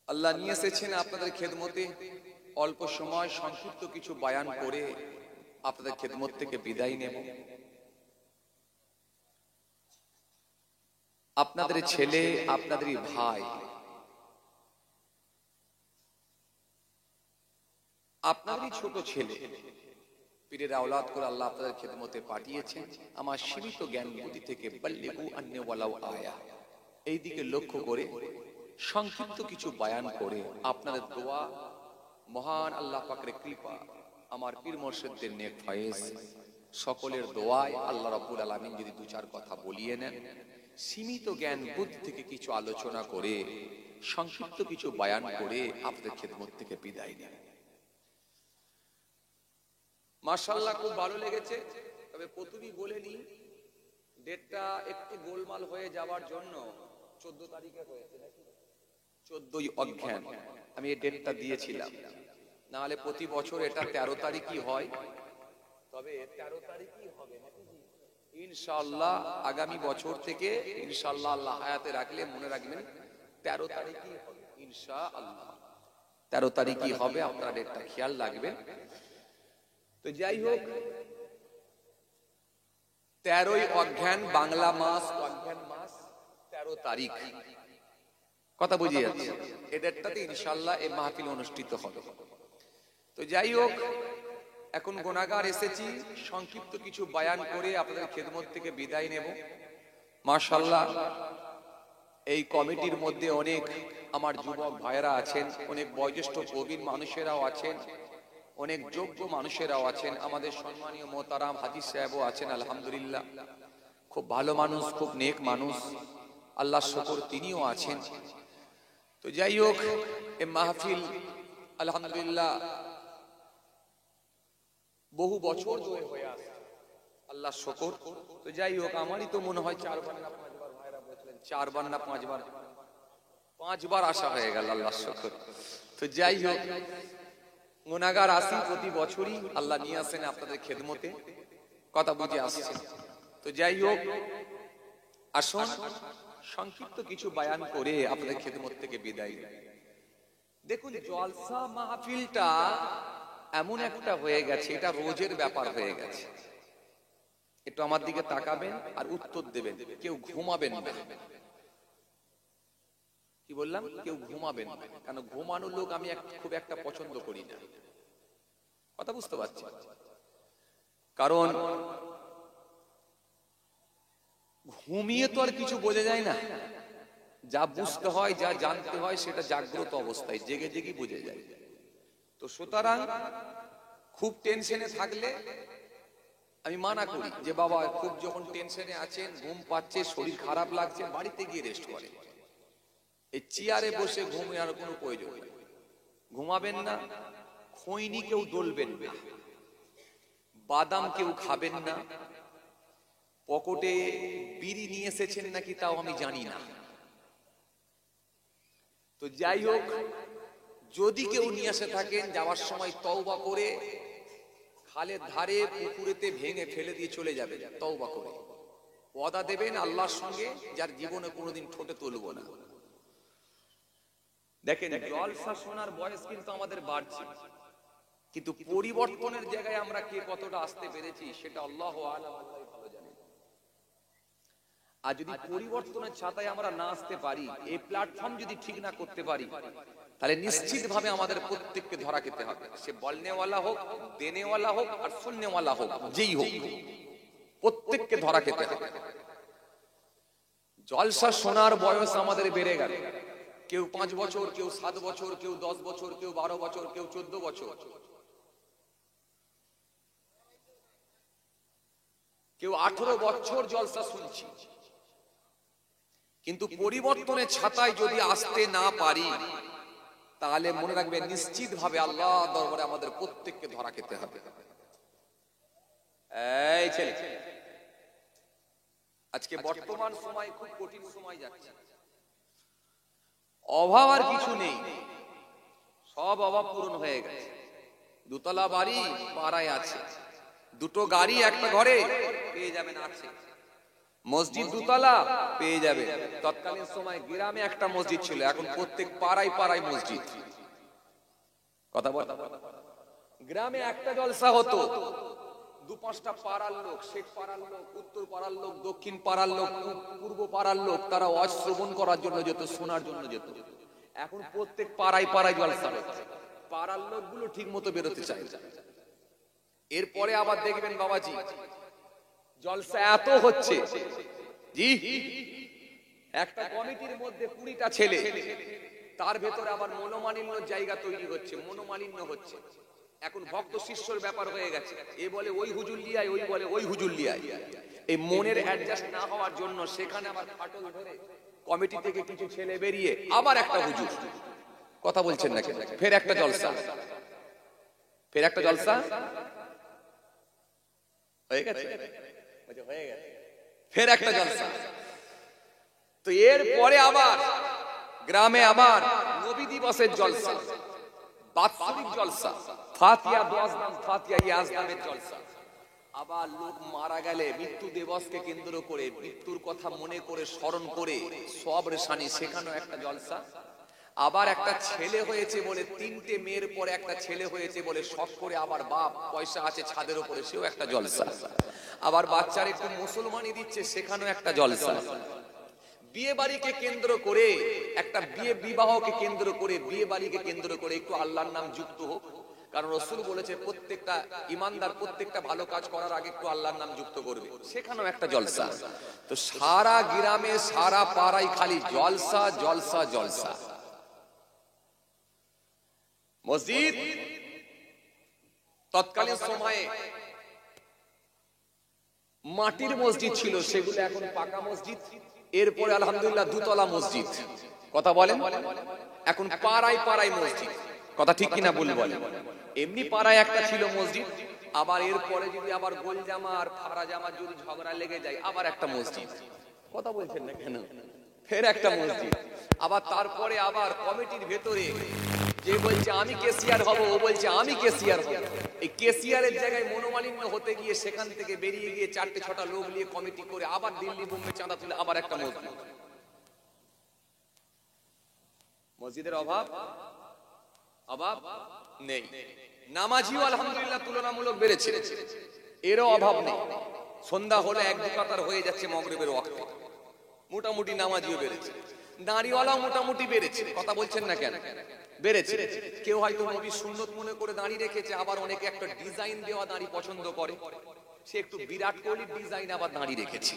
আল্লাহ নিয়ে এসেছেন আপনাদের খেদমতে, অল্প সময় সংক্ষিপ্ত কিছু বয়ান করে আপনাদের খেদমত থেকে বিদায় নেব। আপনাদের ছেলে, আপনাদেরই ভাই, আপনাদেরই ছোট ছেলে, পীরের আওলাদ করে আল্লাহ আপনাদের খেদমতে পাঠিয়েছেন। আমার সীমিত জ্ঞান বুদ্ধি থেকে বাল্লিগু আন্নি ওয়ালাউ আয়া, এই দিকে লক্ষ্য করে সংক্ষিপ্ত কিছু বয়ান করে আপনাদের দোয়া, মহান আল্লাহ পাকের কৃপা, আমার পীর মুর্শিদদের নেক ফয়েজ, সকলের দোয়ায় আল্লাহ রাব্বুল আলামিন যদি দু চার কথা বলিয়ে নেন, সীমিত জ্ঞান বুদ্ধি থেকে কিছু আলোচনা করে সংক্ষিপ্ত কিছু বয়ান করে আপনাদের খেদমত থেকে বিদায় নেন। মাশাআল্লাহ, খুব ভালো লেগেছে। তবে প্রথমেই বলে নি, ডেটটা একটু গোলমাল হয়ে যাওয়ার জন্য 14 তারিখে হয়েছে নাকি? 14ই অঘ্রান আমি এই ডেটটা দিয়েছিলাম, না হলে প্রতি বছর এটা 13 তারিখই হয়। তবে 13 তারিখই হবে নাকি ইনশাআল্লাহ। আগামী বছর থেকে ইনশাআল্লাহ আল্লাহ হায়াতে রাখলে মনে রাখবেন 13 তারিখই হবে ইনশাআল্লাহ। 13 তারিখই হবে, আপনারা ডেটটা খেয়াল রাখবেন। তো যাই হোক, 13ই অঘ্রান বাংলা মাস, অঘ্রান মাস 13 তারিখ, কথা বুঝিয়ে যাচ্ছে। এই ডেটটাতে ইনশাআল্লাহ এই মাহফিল অনুষ্ঠিত হবে। তো যাই হোক, এখন গুনাহগার এসেছি, সংক্ষিপ্ত কিছু বয়ান করে আপনাদের খেদমত থেকে বিদায় নেব। মাশাআল্লাহ, এই কমিটির মধ্যে অনেক আমার যুবক ভাইয়েরা আছেন, অনেক বয়োজ্যেষ্ঠ প্রবীণ মানুষেরাও আছেন, অনেক যোগ্য মানুষেরাও আছেন। আমাদের সম্মানীয় মোহতারাম হাজী সাহেবও আছেন, আলহামদুলিল্লাহ খুব ভালো মানুষ, খুব নেক মানুষ, আল্লাহ শুকর তিনিও আছেন। তো যাই হোক, এই মাহফিল আলহামদুলিল্লাহ বহু বছর ধরে হয়ে আসছে, আল্লাহ শুকর। তো যাই হোক, আমারই তো মনে হয় 4বার না 5বার, ভাইরা বলছিলেন 4বার না 5বার, 5বার আসা হয়ে গেল, আল্লাহ শুকর। তো যাই হোক, গুনাহগার আসি প্রতি বছরই, আল্লাহ নিয়ে আসেন আপনাদের খেদমতে, কথা বুঝে আসছে। তো যাই হোক, আসুন সংক্ষিপ্ত কিছু বয়ান করে আপনাদের খেদমত থেকে বিদায়। দেখুন, জলসা মাহফিলটা এমন একটা হয়ে গেছে, এটা রোজের ব্যাপার হয়ে গেছে। একটু আমার দিকে তাকাবেন আর উত্তর দেবেন, কেউ ঘুমাবেন না। কি বললাম? কেউ ঘুমাবেন না, কারণ ঘুমানো লোক আমি খুব একটা পছন্দ করি না, কথা বুঝতে পারছি। কারণ ঘুমিয়ে তো আর কিছু বোঝা যায় না, যা বুঝতে হয়, যা জানতে হয় সেটা জাগ্রত অবস্থায় জেগে জেগে বুঝে যায়। তো সুতরাং খুব টেনশনে থাকলে আমি মানা করি যে বাবা খুব যখন টেনশনে আছেন, ঘুম পাচ্ছে, শরীর খারাপ লাগছে, বাড়িতে গিয়ে রেস্ট করে। এই চেয়ারে বসে ঘুমানোর কোনো প্রয়োজন নেই, ঘুমাবেন না। খৈনি কেউ দলবেন না, বাদাম কেউ খাবেন না, পকেটে বিড়ি নিয়ে এসেছেন নাকি তাও আমি জানি না। তো যাই হোক, যদি কেউ নিয়ে এসে থাকেন, যাওয়ার সময় তওবা করে খালের ধারে পুকুরেতে ভেঙে ফেলে দিয়ে চলে যাবেন, তওবা করে ওয়াদা দেবেন আল্লাহর সঙ্গে, যার জীবনে কোনোদিন ঠোঁটে তুলব না। দেখেন, জলসা শোনার বয়স কিন্তু আমাদের বাড়ছে, কিন্তু পরিবর্তনের জায়গায় আমরা কে কতটা আসতে পেরেছি সেটা আল্লাহ আলাম, আল্লাহ ভালো জানেন। আর যদি পরিবর্তনের ছাতায় আমরা না আসতে পারি, এই প্ল্যাটফর্ম যদি ঠিক না করতে পারি, তাহলে নিশ্চিত ভাবে আমাদের প্রত্যেককে ধরা খেতে হবে। সে বলনেওয়ালা হোক, দেনেওয়ালা হোক, আর শুননেওয়ালা হোক, যেই হোক, প্রত্যেককে ধরা খেতে হবে। জলসা শোনার বয়স আমাদের বেড়ে গেল, কেউ 5 বছর, কেউ 7 বছর, কেউ 10 বছর, কেউ 12 বছর, কেউ 14 বছর, কেউ 18 বছর জলসা শুনছি। কিন্তু পরিবর্তনের ছাতায় যদি আসতে না পারি, তাহলে মনে রাখবেন নিশ্চিত ভাবে আল্লাহ দরবারে আমাদের প্রত্যেককে ধরা খেতে হবে। এই ছেলে, আজকে বর্তমান সময় খুব কঠিন সময় যাচ্ছে, অভাব আর কিছু নেই, সব অভাব পূরণ হয়ে গেছে। দুতলা বাড়ি পাড়ায় আছে, দুটো গাড়ি একটা ঘরে পেয়ে যাবেন আছে, মসজিদ দুতলা পেয়ে যাবে। তৎকালীন সময় গ্রামে একটা মসজিদ ছিল, এখন প্রত্যেক পাড়ায় পাড়ায় মসজিদ। কথা বল, গ্রামে একটা জলসা হতো, 2-5টা পাড়ার লোক, শেখ পাড়ার লোক, উত্তর পাড়ার লোক, দক্ষিণ পাড়ার লোক, পূর্ব পাড়ার লোক, তারা ওয়াজ শ্রবণ করার জন্য যেত, শোনার জন্য যেত। এখন প্রত্যেক পাড়ায় পাড়ায় জলসা হচ্ছে, পাড়ার লোকগুলো ঠিক মতো বেরোতে চায়। এরপরে আবার দেখবেন বাবাজি, জলসা এত হচ্ছে, জি একটা কমিটির মধ্যে 20টা ছেলে, তার ভেতরে আবার মনোমালিন্যর জায়গা তৈরি হচ্ছে, মনোমালিন্য হচ্ছে। এখন ভক্ত শিষ্যর ব্যাপার হয়ে গেছে, এ বলে ওই হুজুর লিয়াই, ওই বলে ওই হুজুর লিয়াই। এই মনের অ্যাডজাস্ট না হওয়ার জন্য সেখানে আবার ফাটল ধরে কমিটি থেকে কিছু ছেলে বেরিয়ে আবার একটা হুজুর, কথা বলছেন নাকি, ফের একটা জলসা, ফের একটা জলসা হয়ে গেছে, হয়ে গেছে, ফের একটা জলসা। তো এর পরে আবার গ্রামে আবার নবী দিবসের জলসা, বাৎসরিক জলসা, ফাতিহা দোয়াজনাম, ফাতিহা ইয়াজনামের জলসা। আবার লোক মারা গেলে মৃত্যু দিবসকে কেন্দ্র করে, মৃত্যুর কথা মনে করে স্মরণ করে সব রেশানি, সেখানেও একটা জলসা। আবার একটা ছেলে হয়েছে বলে, 3টে মেয়ের পরে একটা ছেলে হয়েছে বলে শখ করে আবার বাপ পয়সা আছে ছাদের উপরে, সেও একটা জলসা। আবার বাচ্চার একটু মুসলমানি দিচ্ছে, সেখানেও একটা জলসা। বিয়ে বাড়িকে কেন্দ্র করে, একটা বিয়ে বিবাহকে কেন্দ্র করে, বিয়ে বাড়িকে কেন্দ্র করে একটু আল্লাহর নাম যুক্ত হোক, কারণ রাসূল বলেছে প্রত্যেকটা ইমানদার প্রত্যেকটা ভালো কাজ করার আগে একটু আল্লাহর নাম যুক্ত করবে, সেখানেও একটা জলসা। তো সারা গ্রামে সারা পাড়ায় খালি জলসা জলসা জলসা। মসজিদ তৎকালীন সময়ে মাটির মসজিদ ছিল, সেগুলো এখন পাকা মসজিদ। এরপরে আলহামদুলিল্লাহ দুতলা মসজিদ। কথা বলেন, এখন পাড়ায় পাড়ায় মসজিদ। কথা ঠিক কিনা বল বলেন? এমনি পাড়ায় একটা ছিল মসজিদ, আবার এরপরে যদি আবার গোল জামা আর ফাড়া জামা যদি ঝগড়া লেগে যায় আবার একটা মসজিদ। কথা বলছেন না কেন? ফের একটা মসজিদ। আবার তারপরে আবার কমিটির ভেতরে যে বলছে আমি কেসিয়ার হব, ও বলছে আমি কেসিয়ার হব। এই কেসিয়ারের জায়গায় মনোমালিন্য হতে গিয়ে সেখান থেকে বেরিয়ে গিয়ে 4-6টা লোক নিয়ে কমিটি করে আবার দিল্লি বোম্বে চাঁদা তুলে আবার একটা মসজিদ। মসজিদের অভাব অভাব নেই। নামাজিও আলহামদুলিল্লাহ তুলনামূলক বেড়েছে, এরও অভাব নেই। সন্ধ্যা হলে 1-2 কাতার হয়ে যাচ্ছে মাগরিবের ওয়াক্তে, মোটামুটি নামাজিও বেড়েছে। দাঁড়িওয়ালাও মোটামুটি বেড়েছে। কথা বলছেন না কেন? বেড়েছে। কেউ হয়তো নবীর সুন্নত মনে করে দাঁড়ি রেখেছে, আবার অনেকে একটা ডিজাইন দেওয়া দাঁড়ি পছন্দ করে, সে একটু বিরাট কোহলির ডিজাইন আবার দাঁড়ি রেখেছে।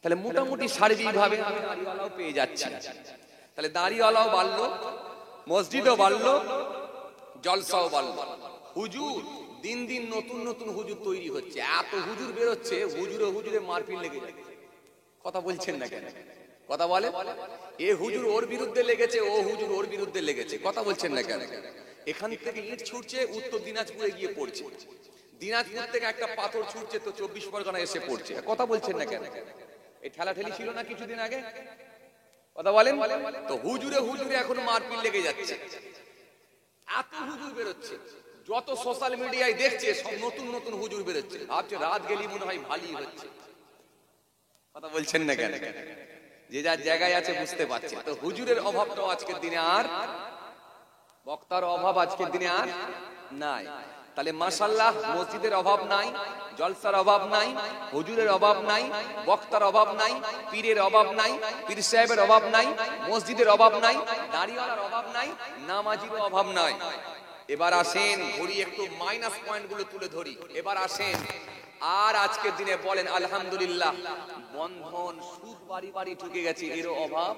তাহলে মোটামুটি সার্বিকভাবে আমি দাঁড়িওয়ালাও পেয়ে যাচ্ছি। তাহলে দাঁড়িওয়ালাও বাড়লো, মসজিদও বাড়লো, জলসাও বাড়লো। হুজুর দিন দিন নতুন নতুন হুজুর তৈরি হচ্ছে, এত হুজুর বেরোচ্ছে, হুজুরে মারপিট লেগে যাচ্ছে। কথা বলছেন না কেন? কথা বলে, এ হুজুর ওর বিরুদ্ধে লেগেছে, ও হুজুর ওর বিরুদ্ধে লেগেছে। কথা বলছেন না কেন? এখান থেকে ইট ছুটছে, উত্তর দিনাজপুরে গিয়ে পড়ছে। দিনাজপুর থেকে একটা পাথর ছুটছে তো 24 পরগনা এসে পড়ছে। কথা বলছেন না কেন? এই ঠেলাঠেলি ছিল না কিছুদিন আগে? কথা বলেন তো। হুজুরে এখন মারপিট লেগে যাচ্ছে, এত হুজুর বেরোচ্ছে। যত সোশ্যাল মিডিয়ায় দেখছে সব নতুন নতুন হুজুর বেরোচ্ছে, ভাবছে রাত গেলি মনে হয় ভালোই হচ্ছে। কথা বলছেন না কেন? যে যার জায়গায় আছে বুঝতে পারছে। তো হুজুরের অভাবটাও আজকের দিনে আর, বক্তার অভাব আজকের দিনে আর নাই। তাহলে মাশাআল্লাহ মসজিদের অভাব নাই, জলসার অভাব নাই, হুজুরের অভাব নাই, বক্তার অভাব নাই, পীরের অভাব নাই, পীর সাহেবের অভাব নাই, মসজিদের অভাব নাই, দাড়িওয়ালার অভাব নাই, নামাজির অভাব নাই। এবার আসেন ঘুরি একটু মাইনাস পয়েন্ট গুলো তুলে ধরি। এবার আসেন আর আজকের দিনে বলেন আলহামদুলিল্লাহ বন্ধন সুদ বাড়ি বাড়ি ঢুকে গেছে, এরও অভাব।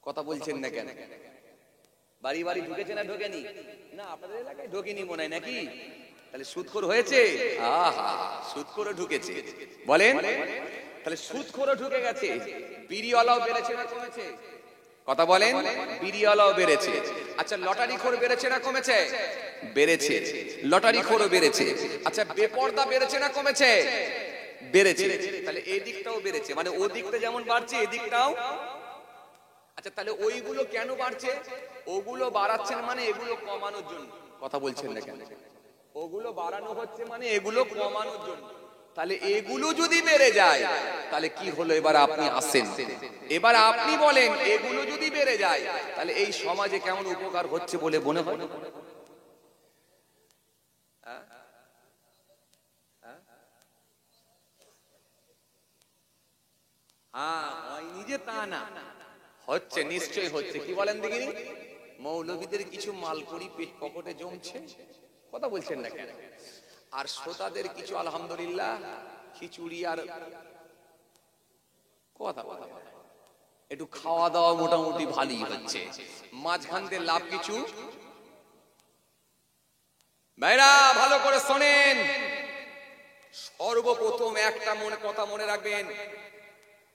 কথা বলছেন না কেন? বাড়ি বাড়ি ঢুকেছে না ঢোকেনি? না আপনাদের এলাকায় ঢোকেনি মনে হয় নাকি? তাহলে সুদখোর হয়েছে? আহা, সুদখোর ঢুকেছে। বলেন, তাহলে সুদখোর ঢুকে গেছে। বিড়িওয়ালাও বেড়েছে না কমেছে? কথা বলেন, বিড়িওয়ালাও বেড়েছে। আচ্ছা লটারিখোর বেড়েছে না কমেছে? বেড়েছে। লটারিখোরও বেড়েছে। আচ্ছা বেপরদা বেড়েছে না কমেছে? বেড়েছে। তাহলে এই দিকটাও বেড়েছে, মানে ও দিকটা যেমন বাড়ছে এদিকটাও। আচ্ছা তাহলে ওইগুলো কেন বাড়ছে? ওগুলো বাড়াচ্ছেন মানে এগুলো কমানোর জন্য। কথা বলছেন না কেন? ওগুলো বাড়ানো হচ্ছে মানে এগুলো কমানোর জন্য। তাহলে এগুলো যদি বেড়ে যায় তাহলে কি হলো? এবার আপনি আসেন, এবার আপনি বলেন এগুলো যদি বেড়ে যায় তাহলে এই সমাজে কেমন উপকার হচ্ছে বলে মনে হয়? হ্যাঁ হয়নি যে তা না, হচ্ছে, নিশ্চয়ই হচ্ছে। কি বলেন দেখিনি? মৌলবীদের কিছু মালকড়ি পেট পকেটে জমছে। কথা বলছেন না কেন? আর শ্রোতাদের কিছু আলহামদুলিল্লাহ খিচুড়ি আর কথা একটু খাওয়া দাওয়া মোটামুটি ভালোই হচ্ছে। মাঝখান দিয়ে লাভ কিছু। ভাইরা ভালো করে শোনেন, সর্বপ্রথম একটা কথা মনে রাখবেন,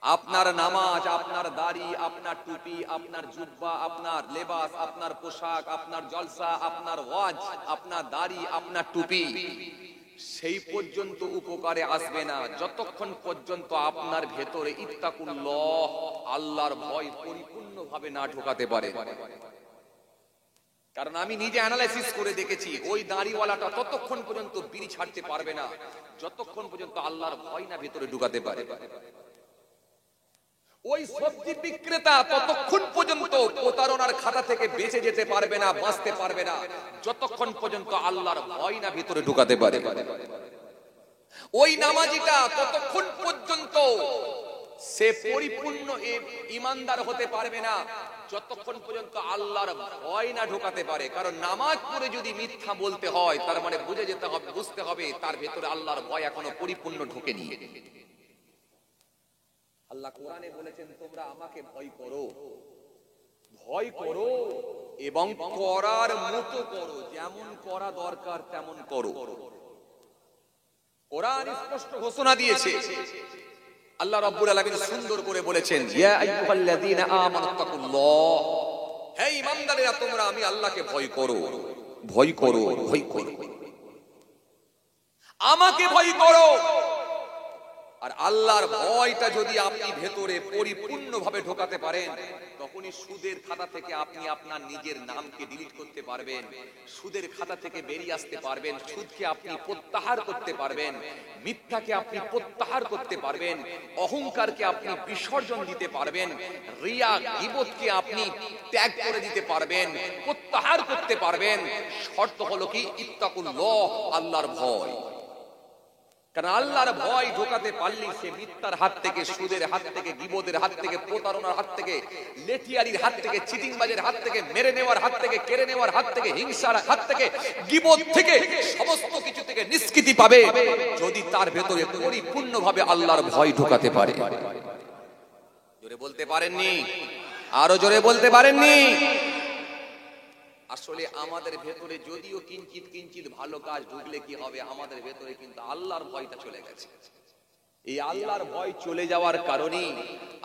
আপনার নামাজ, আপনার দাড়ি, আপনার টুপি, আপনার জুব্বা, আপনার লেবাস, আপনার পোশাক, আপনার জলসা, আপনার ওয়াজ, আপনার দাড়ি, আপনার টুপি সেই পর্যন্ত উপকারে আসবে না যতক্ষণ পর্যন্ত আপনার ভেতরে ইত্তাকুল্লাহ, আল্লাহর ভয় পরিপূর্ণভাবে না ঢোকাতে পারে। কারণ আমি নিজে অ্যানালাইসিস করে দেখেছি, ওই দাড়িওয়ালাটা ততক্ষণ পর্যন্ত বিড়ি ছাড়তে পারবে না যতক্ষণ পর্যন্ত আল্লাহর ভয় না ভেতরে ঢুকাতে পারে। ওই সবজি বিক্রেতা ততক্ষণ পর্যন্ত প্রতারণার খাতা থেকে বেঁচে যেতে পারবে না, বাঁচতে পারবে না যতক্ষণ পর্যন্ত আল্লাহর ভয় না ভিতরে ঢুকাতে পারে। ওই নামাজিটা ততক্ষণ পর্যন্ত সে পরিপূর্ণ ঈমানদার হতে পারবে না যতক্ষণ পর্যন্ত আল্লাহর ভয় না ঢোকাতে পারে। কারণ নামাজ পড়ে যদি মিথ্যা বলতে হয় তার মানে বুঝতে হবে তার ভেতরে আল্লাহর ভয় এখনো পরিপূর্ণ ঢোকেনি। আল্লাহ কোরআনে বলেছেন তোমরা আমাকে ভয় করো, ভয় করো এবং করার মতো করো, যেমন করা দরকার তেমন করো। কোরআন স্পষ্ট ঘোষণা দিয়েছে। আল্লাহ রাব্বুল আলামিন সুন্দর করে বলেছেন ইয়া আইয়ুহাল্লাযীনা আমানুত্তাকুল্লাহ, হে ঈমানদারেরা তোমরা আমি আল্লাহকে ভয় করো, ভয় করো, ভয় করো, আমাকে ভয় করো। আর আল্লাহর ভয়টা যদি আপনি ভেতরে পরিপূর্ণভাবে ঢোকাতে পারেন তখনই সুদের খাতা থেকে আপনি আপনার নিজের নামকে ডিলিট করতে পারবেন, সুদের খাতা থেকে বেরিয়ে আসতে পারবেন, সুদকে আপনি প্রত্যাহার করতে পারবেন, মিথ্যাকে আপনি প্রত্যাহার করতে পারবেন, অহংকারকে আপনি বিসর্জন দিতে পারবেন, রিয়া গীবতকে আপনি ত্যাগ করে দিতে পারবেন, প্রত্যাহার করতে পারবেন। শর্ত হলো কি ইত্তাকুল্লাহ, আল্লাহর ভয়। কারণ আল্লাহর ভয় ঢোকাতে পারলেই সে মিথ্যার হাত থেকে, সুদের হাত থেকে, গীবতের হাত থেকে, প্রতারণার হাত থেকে, লেটিয়ারির হাত থেকে, চিটিংবাজের হাত থেকে, মেরে নেওয়ার হাত থেকে, কেড়ে নেওয়ার হাত থেকে, হিংসার হাত থেকে, গীবত থেকে, সমস্ত কিছু থেকে নিষ্কৃতি পাবে যদি তার ভেতরে পরিপূর্ণভাবে আল্লাহর ভয় ঢোকাতে পারে। জোরে বলতে পারেননি? আরো জোরে বলতে পারেননি? আসলে আমাদের ভেতরে যদিও কিঞ্চিত কিঞ্চিত ভালো কাজ ঢুকলে কি হবে, আমাদের ভেতরে কিন্তু আল্লাহর ভয়টা চলে গেছে। এই আল্লাহর ভয় চলে যাওয়ার কারণে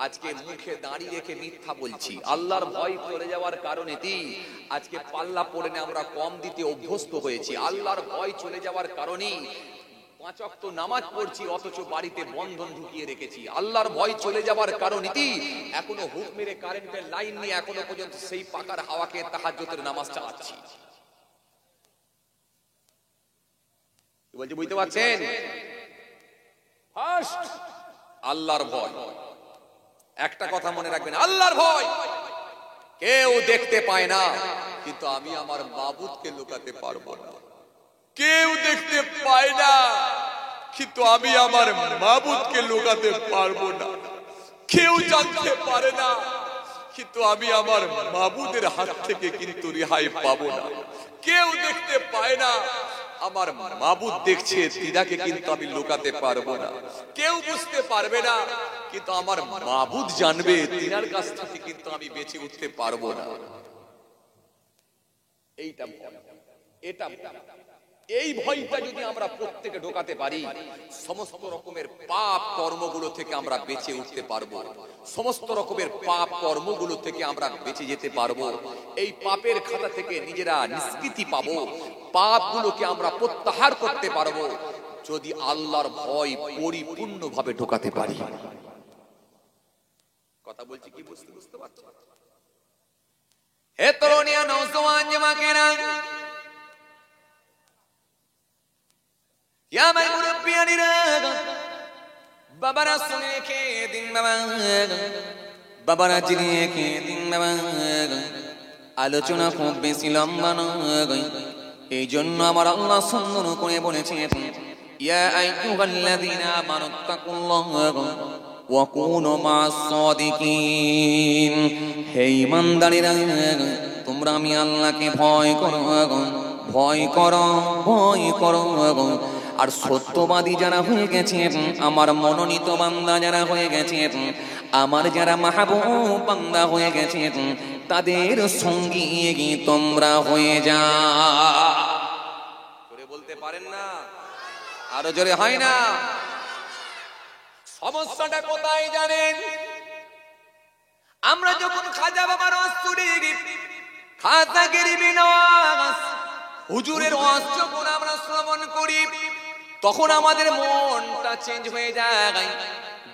আজকে মুখে দাঁড়ি রেখে মিথ্যা বলছি। আল্লাহর ভয় চলে যাওয়ার কারণেই আজকে পাল্লা পড়ে আমরা কম দিতে অভ্যস্ত হয়েছি। আল্লাহর ভয় চলে যাওয়ার কারণেই 5 ওয়াক্ত নামাজ পড়ছি অথচ বাড়িতে বন্ধন ঢুকিয়ে রেখেছি। আল্লাহর ভয় চলে যাওয়ার কারণেই এখনো হুক মেরে কারেন্টের লাইন নিয়ে এখনো পর্যন্ত সেই পাকার হাওয়াকে তাহাজ্জুদের নামাজ চালাচ্ছি। কি বলছি বুঝতে পারছেন? ফার্স্ট আল্লাহর ভয়। একটা কথা মনে রাখবেন, আল্লাহর ভয়। কেউ দেখতে পায় না কিন্তু আমি আমার মাবুদকে লুকাতে পারবো না। কেউ দেখতে পায় না কিন্তু আমি আমার মাবুদকে লুকাতে পারবো না। কেউ জানতে পারে না কিন্তু আমি আমার মাবুদের হাত থেকে কিন্তু রেহাই পাবো না। কেউ দেখতে পায় না, আমার মাবুদ দেখছে, তিনাকে কিন্তু আমি লুকাতে পারবো না। কেউ বুঝতে পারবে না কিন্তু আমার মাবুদ জানবে, তিনার কাছ থেকে কিন্তু আমি বেঁচে উঠতে পারবো না। এইটা ভয়, এটা এই ভয়টা যদি আমরা প্রত্যেকে ঢোকাতে পারি সমস্ত রকমের পাপ কর্মগুলো থেকে আমরা বেঁচে উঠতে পারবো। সমস্ত রকমের পাপ কর্মগুলো থেকে আমরা বেঁচে যেতে পারবো। এই পাপের খাতা থেকে নিজেরা নিষ্কৃতি পাবো, পাপগুলোকে আমরা প্রত্যাহার করতে পারবো যদি আল্লাহর ভয় পরিপূর্ণভাবে ঢোকাতে পারি। কথা বলছি কি বুঝতে পারছো? হে তরুণিয়া নওজওয়ান জামাকেরা, या मैं मुरब्बिया निरागा बाबारा सुने के दिन बाबा बाबारा जिने के दिन बाबा আলোচনা খুব বেশি লম্বা নয়, এই জন্য আমার আল্লাহ সুন্দর করে বলেছেন ইয়া আইয়ুহাল্লাযীনা আমানুত্তাকুল্লাহ ওয়া কুনু মা'আস সাদিকিন। হে ঈমানদারেরা তোমরা আমি আল্লাহকে ভয় করো, ভয় করো, ভয় করো। আর সত্যবাদী যারা হয়ে গেছে, আমার মনোনীত বান্দা যারা হয়ে গেছে, আমার যারা মাহবুব বান্দা হয়ে গেছে, তাদের সঙ্গী তোমরা হয়ে যাও। জোরে বলতে পারেন না? আরো জোরে হয় না? সমস্যাটা কোথায় জানেন? আমরা যখন খাজা বাবার খাজাগিরি বিনওয়াজ হুজুরের ওয়াজ যখন আমরা শ্রবণ করি তখন আমাদের মনটা চেঞ্জ হয়ে যায়।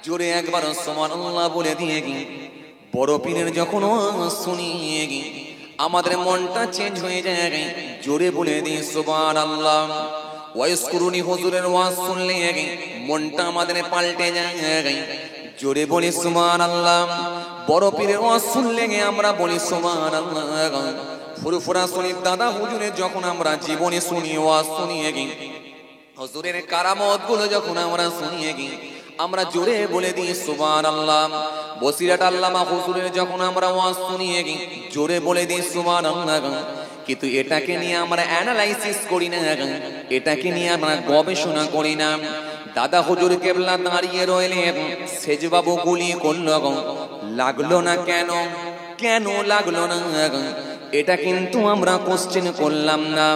জোরে একবার সুবহানাল্লাহ বলে দিয়ে বড় পীরের যখন ওয়াজ শুনি আমাদের মনটা চেঞ্জ হয়ে যায়। জোরে বলে দিই সুবহানাল্লাহ। ওয়াইসকুরুনি হুজুরের ওয়াজ শুনলে মনটা আমাদের পাল্টে যায়। জোরে বলি সুবহানাল্লাহ। বড় পীরের ওয়াজ শুনলে আমরা বলি সুবহানাল্লাহ। ফুরফুরা শুনি দাদা হুজুরের যখন আমরা জীবনে শুনি ওয়াজ শুনিয়ে হুজুরের কারামত গুলো যখন আমরা শুনিয়ে আমরা জোরে বলে দিই সুবহানাল্লাহ। বসিরাট আল্লামা হুজুরের যখন আমরা ওয়াজ শুনিয়ে জোরে বলে দিই সুবহানাল্লাহ, কিন্তু এটাকে নিয়ে আমরা অ্যানালাইসিস করি না, এটাকে নিয়ে আমরা গবেষণা করি না। দাদা হুজুর কেবলা দাঁড়িয়ে রইলেন, সেজবাবু গুলি করলো, লাগলো না কেন, কেন লাগলো না, এটা কিন্তু আমরা কোশ্চেন করলাম না।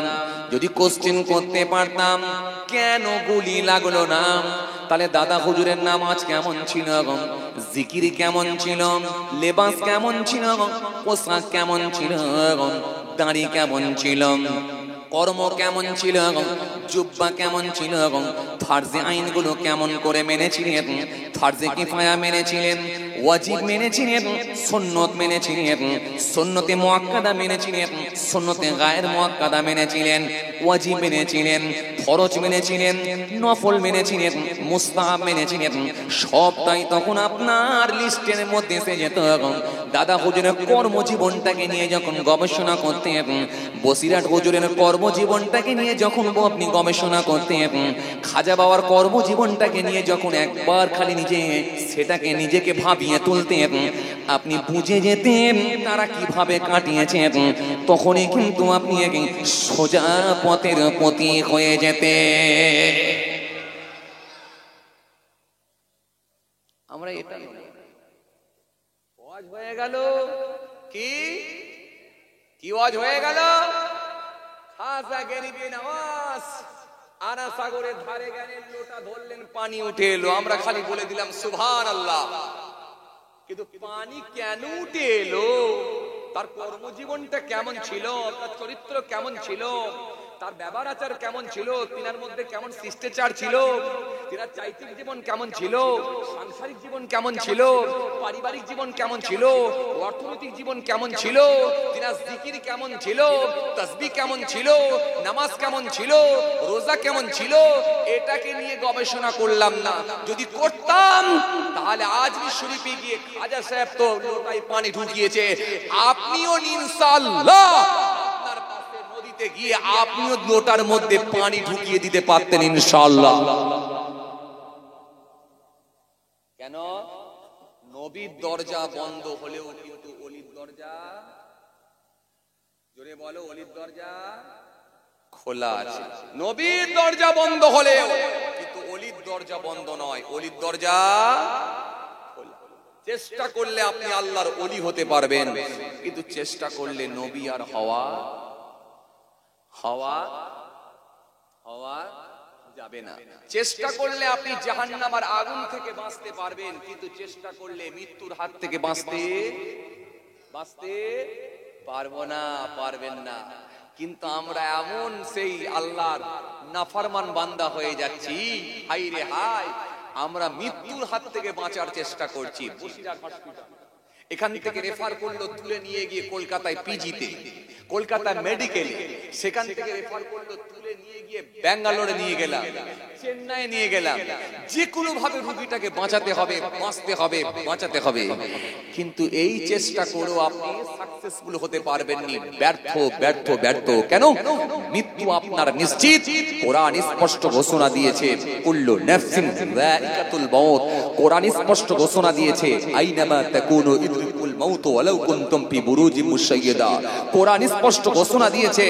যদি কোশ্চেন করতে পারতাম কেন গুলি লাগলো না, তাহলে দাদা হুজুরের নামাজ কেমন ছিল, জিকির কেমন ছিল, লেবাস কেমন ছিল, পোশাক কেমন ছিল, দাড়ি কেমন ছিল, কর্ম কেমন ছিল, জুব্বা কেমন ছিল, ফারজে আইনগুলো কেমন করে মেনেছিলেন, ফারজে কিফায়া মেনেছিলেন, ওয়াজিব মেনেছিলেন, সুন্নত মেনেছিলেন, সুন্নতে মুআক্কাদা মেনেছিলেন, সুন্নতে গায়ের মুআক্কাদা মেনেছিলেন, ওয়াজিব মেনেছিলেন, ফরজ মেনেছিলেন, নফল মেনেছিলেন, মুস্তাহাব মেনেছিলেন, সবটাই তখন আপনার লিস্টের মধ্যে এসে যেত। দাদা হুজুরের কর্মজীবনটাকে নিয়ে যখন গবেষণা করতেন, বসিরাট হুজুরের কর্মজীবনটাকে নিয়ে যখন আপনি গবেষণা করতেন, খাজা বাবার কর্মজীবনটাকে নিয়ে যখন একবার খালি সেটাকে নিজেকে ভাবিয়ে তুলতেন, আপনি বুঝে যেতেন তারা কিভাবে কাটিয়েছেন, তখনই কিন্তু আপনি সোজা পথের প্রতীক হয়ে যেতে। আমরা এটা ওয়াজ হয়ে গেল, কি কি ওয়াজ হয়ে গেল, খাজা গরিবে নওয়াজ আনা সাগরের ধারে গেলেন, লোটা ধরলেন, পানি উঠে এলো, আমরা খালি বলে দিলাম সুবহানাল্লাহ। কিন্তু পানি কেন উঠে এলো, তার কর্মজীবনটা কেমন ছিল, তার চরিত্র কেমন ছিল, তার ব্যবহার আচার কেমন ছিল, তিনার মধ্যে কেমন শিষ্টাচার ছিল, তিনার চারিত্রিক জীবন কেমন ছিল, সাংসারিক জীবন কেমন ছিল, পারিবারিক জীবন কেমন ছিল, অর্থনৈতিক জীবন কেমন ছিল, তিনার জিকির কেমন ছিল, তাসবিহ কেমন ছিল, নামাজ কেমন ছিল, রোজা কেমন ছিল, এটাকে নিয়ে গবেষণা করলাম না। যদি করতাম তাহলে আজমি শরীফে গিয়ে খাজা সাহেব তো লোটায় পানি ঢুকিয়েছে, আপনিও ইনশাআল্লাহ আপনার পাশে নদীতে গিয়ে আপনিও লোটার মধ্যে পানি ঢুকিয়ে দিতে পারতেন ইনশাআল্লাহ। কেন? নবীর দরজা বন্ধ হলেও কিন্তু ওলির দরজা, জোরে বলো, ওলির দরজা খোলা আছে। নবীর দরজা বন্ধ হলেও কিন্তু ওলির দরজা বন্ধ নয়, ওলির দরজা খোলা। চেষ্টা করলে আপনি আল্লাহর ওলি হতে পারবেন, কিন্তু চেষ্টা করলে নবী আর হওয়া যাবে না। চেষ্টা করলে আপনি জাহান্নামের আগুন থেকে বাঁচতে পারবেন, কিন্তু চেষ্টা করলে মৃত্যুর হাত থেকে বাঁচতে পারবেন না। কিন্তু আমরা এমন সেই আল্লাহর নাফরমান বান্দা হয়ে যাচ্ছি, হায় রে হায়, আমরা মৃত্যুর হাত থেকে বাঁচার চেষ্টা করছি। বসিরহাট হসপিটাল এখান থেকে রেফার করলো, তুলে নিয়ে গিয়ে কলকাতায় পিজিতে, কলকাতা মেডিকেলে, সেখান থেকে রেফার করলো, তুলে নিয়ে গিয়ে ব্যাঙ্গালোরে নিয়ে গেলাম, চেন্নাই নিয়ে গেলাম, যে কোনো ভাবে রোগীটাকে বাঁচাতে হবে, বাঁচাতে হবে। কিন্তু এই চেষ্টা করেও আপনি সাকসেসফুল হতে পারবেননি, ব্যর্থ। কেন? মৃত্যু আপনার নিশ্চিত। কোরআন স্পষ্ট ঘোষণা দিয়েছে, কুল্লু নাফসিন যায়িকাতুল মাউত। কোরআন স্পষ্ট ঘোষণা দিয়েছে, আইনামা তাকুনু ইদরিকুল মাউত ওয়ালাউ কুনতুম ফি বুরুজিম মুশাইয়্যাদা। কোরআন স্পষ্ট ঘোষণা দিয়েছে,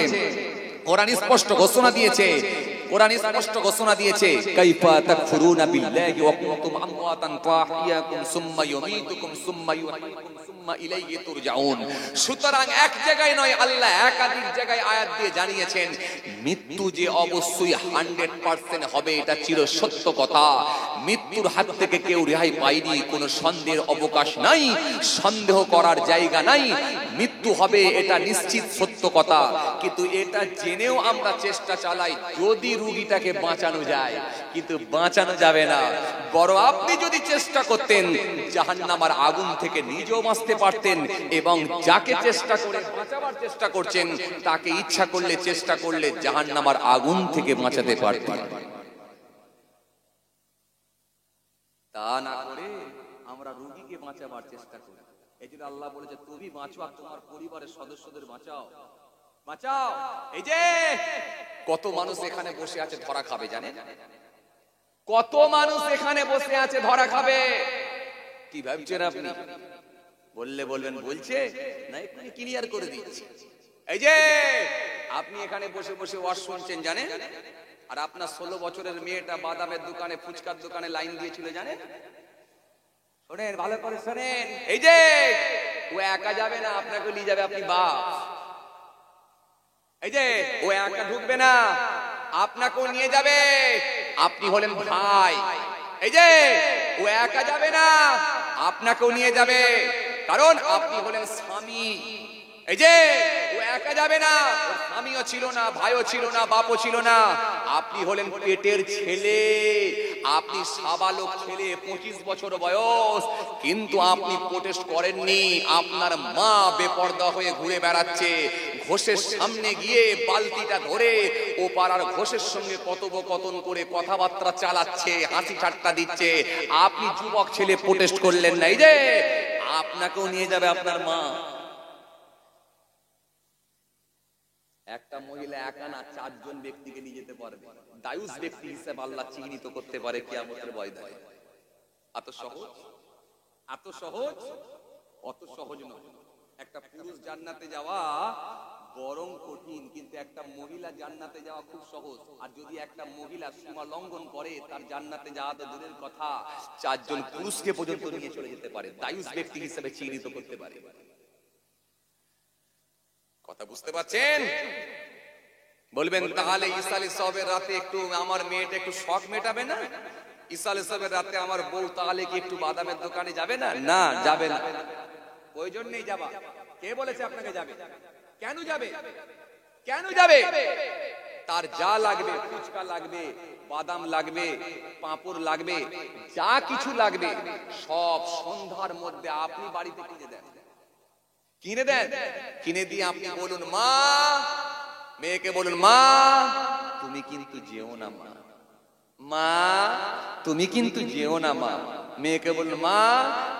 কাইফা তাকফুরুনা বিল্লাহি ওয়া কুনতুম আমওয়াতান ফাহিয়াকুম সুম্মা ইউমীতুকুম সুম্মা ইউহয়িকুম সুম্মা ইলাইহি তুরজাউন। সুতরাং এক জায়গায় নয়, আল্লাহ একাধিক জায়গায় আয়াত দিয়ে জানিয়েছেন মৃত্যু যে অবশ্যই 100% হবে, এটা চির সত্য কথা। মৃত্যুর হাত থেকে কেউ রেহাই পায়নি, কোনো সন্দেহের অবকাশ নাই, সন্দেহ করার জায়গা নাই। মৃত্যু হবে, এটা নিশ্চিত সত্য কথা। কিন্তু এটা জেনেও আমরা চেষ্টা চালাই যদি রোগীটাকে বাঁচানো যায়, কিন্তু বাঁচানো যাবে না। বড় আপনি যদি চেষ্টা করতেন, জাহান্নামের আগুন থেকে নিজেও বাঁচতে পারতেন, এবং যাকে চেষ্টা করে বাঁচাবার চেষ্টা করছেন তাকে ইচ্ছা করলে, চেষ্টা করলে জাহান্নামের আগুন থেকে বাঁচাতে পারতেন। তা না করে আমরা রোগীকে বাঁচাবার চেষ্টা করি। এই জন্য আল্লাহ বলেছে, তুমি বাঁচো আর তোমার পরিবারের সদস্যদের বাঁচাও। এই যে কত মানুষ এখানে বসে আছে ধরা খাবে জানেন? কত মানুষ এখানে বসে আছে ধরা খাবে। কি ভাবছেন আপনি? বললে বলবেন বলছে না, এখানে ক্লিয়ার করে দিচ্ছি। এই যে আপনি এখানে বসে বসে ওয়াজ শুনছেন জানেন, আর আপনার 16 বছরের মেয়েটা বাদামের দোকানে ফুচকার দোকানে লাইন দিয়েছিল জানেন। শোনেন ভালো করে শোনেন, এই যে ও একা যাবে না, আপনাকে নিয়ে যাবে, আপনি বাপ। এই যে ও একা ঢুকবে না, আপনাকেও নিয়ে যাবে, আপনি হলেন ভাই। এই যে ও একা যাবে না, আপনাকেও নিয়ে যাবে, কারণ আপনি হলেন স্বামী। এই যে ও একা যাবে না, স্বামীও ছিল না, ভাইও ছিল না, বাপও ছিল না, আপনি হলেন পেটের ছেলে। আপনি সাবালক ছেলে, 25 বছর বয়স, কিন্তু আপনি প্রোটেস্ট করেননি। আপনার মা বেপরদা হয়ে ঘুরে বেড়াচ্ছে, ঘোষের সামনে গিয়ে বালতিটা ধরে ও পাড়ার ঘোষের সঙ্গে কথোপকথন করে কথাবার্তা চালাচ্ছে, হাসি ঠাট্টা দিচ্ছে। আপনি যুবক ছেলে প্রোটেস্ট করলেন না, এই যে আপনাকেও নিয়ে যাবে আপনার মা। একটা মহিলা একা না, 4 জন ব্যক্তিকে নিয়ে যেতে পারবে। দায়ুস ব্যক্তি হিসেবে আল্লাহ চিহ্নিত করতে পারে কিয়ামতের ময়দানে। এত সহজ, এত সহজ, অত সহজ নয়। একটা পুরুষ জান্নাতে যাওয়া বরং কঠিন, কিন্তু একটা মহিলা জান্নাতে যাওয়া খুব সহজ। আর যদি একটা মহিলা সীমা লঙ্ঘন করে, তার জান্নাতে যাওয়া তো দূরের কথা, 4 জন পুরুষকে পর্যন্ত নিয়ে চলে যেতে পারে, দায়ুস ব্যক্তি হিসেবে চিহ্নিত করতে পারে। কথা বুঝতে পারছেন? বলবেন তাহলে ঈসা আলাইহিস সালামের রাতে একটু আমার মেয়েটা একটু শখ মেটাবে না? ঈসা আলাইহিস সালামের রাতে আমার বউ তাহলে কি একটু বাদামের দোকানে যাবে না? না, যাবে না। প্রয়োজন নেই যাবা। কে বলেছে আপনাকে যাবে? কেন যাবে? কেন যাবে? তার যা লাগবে, ফুচকা লাগবে, বাদাম লাগবে, পাঁপড় লাগবে, যা কিছু লাগবে সব সন্ধ্যার মধ্যে আপনি বাড়িতে কিনে দেন। কিনে দেন, কিনে দিয়ে আপনি বলুন মা, মেয়েকে বলুন মা তুমি কিন্তু যেও না মা, মা তুমি কিন্তু যেও না মা। মেয়েকে বলুন মা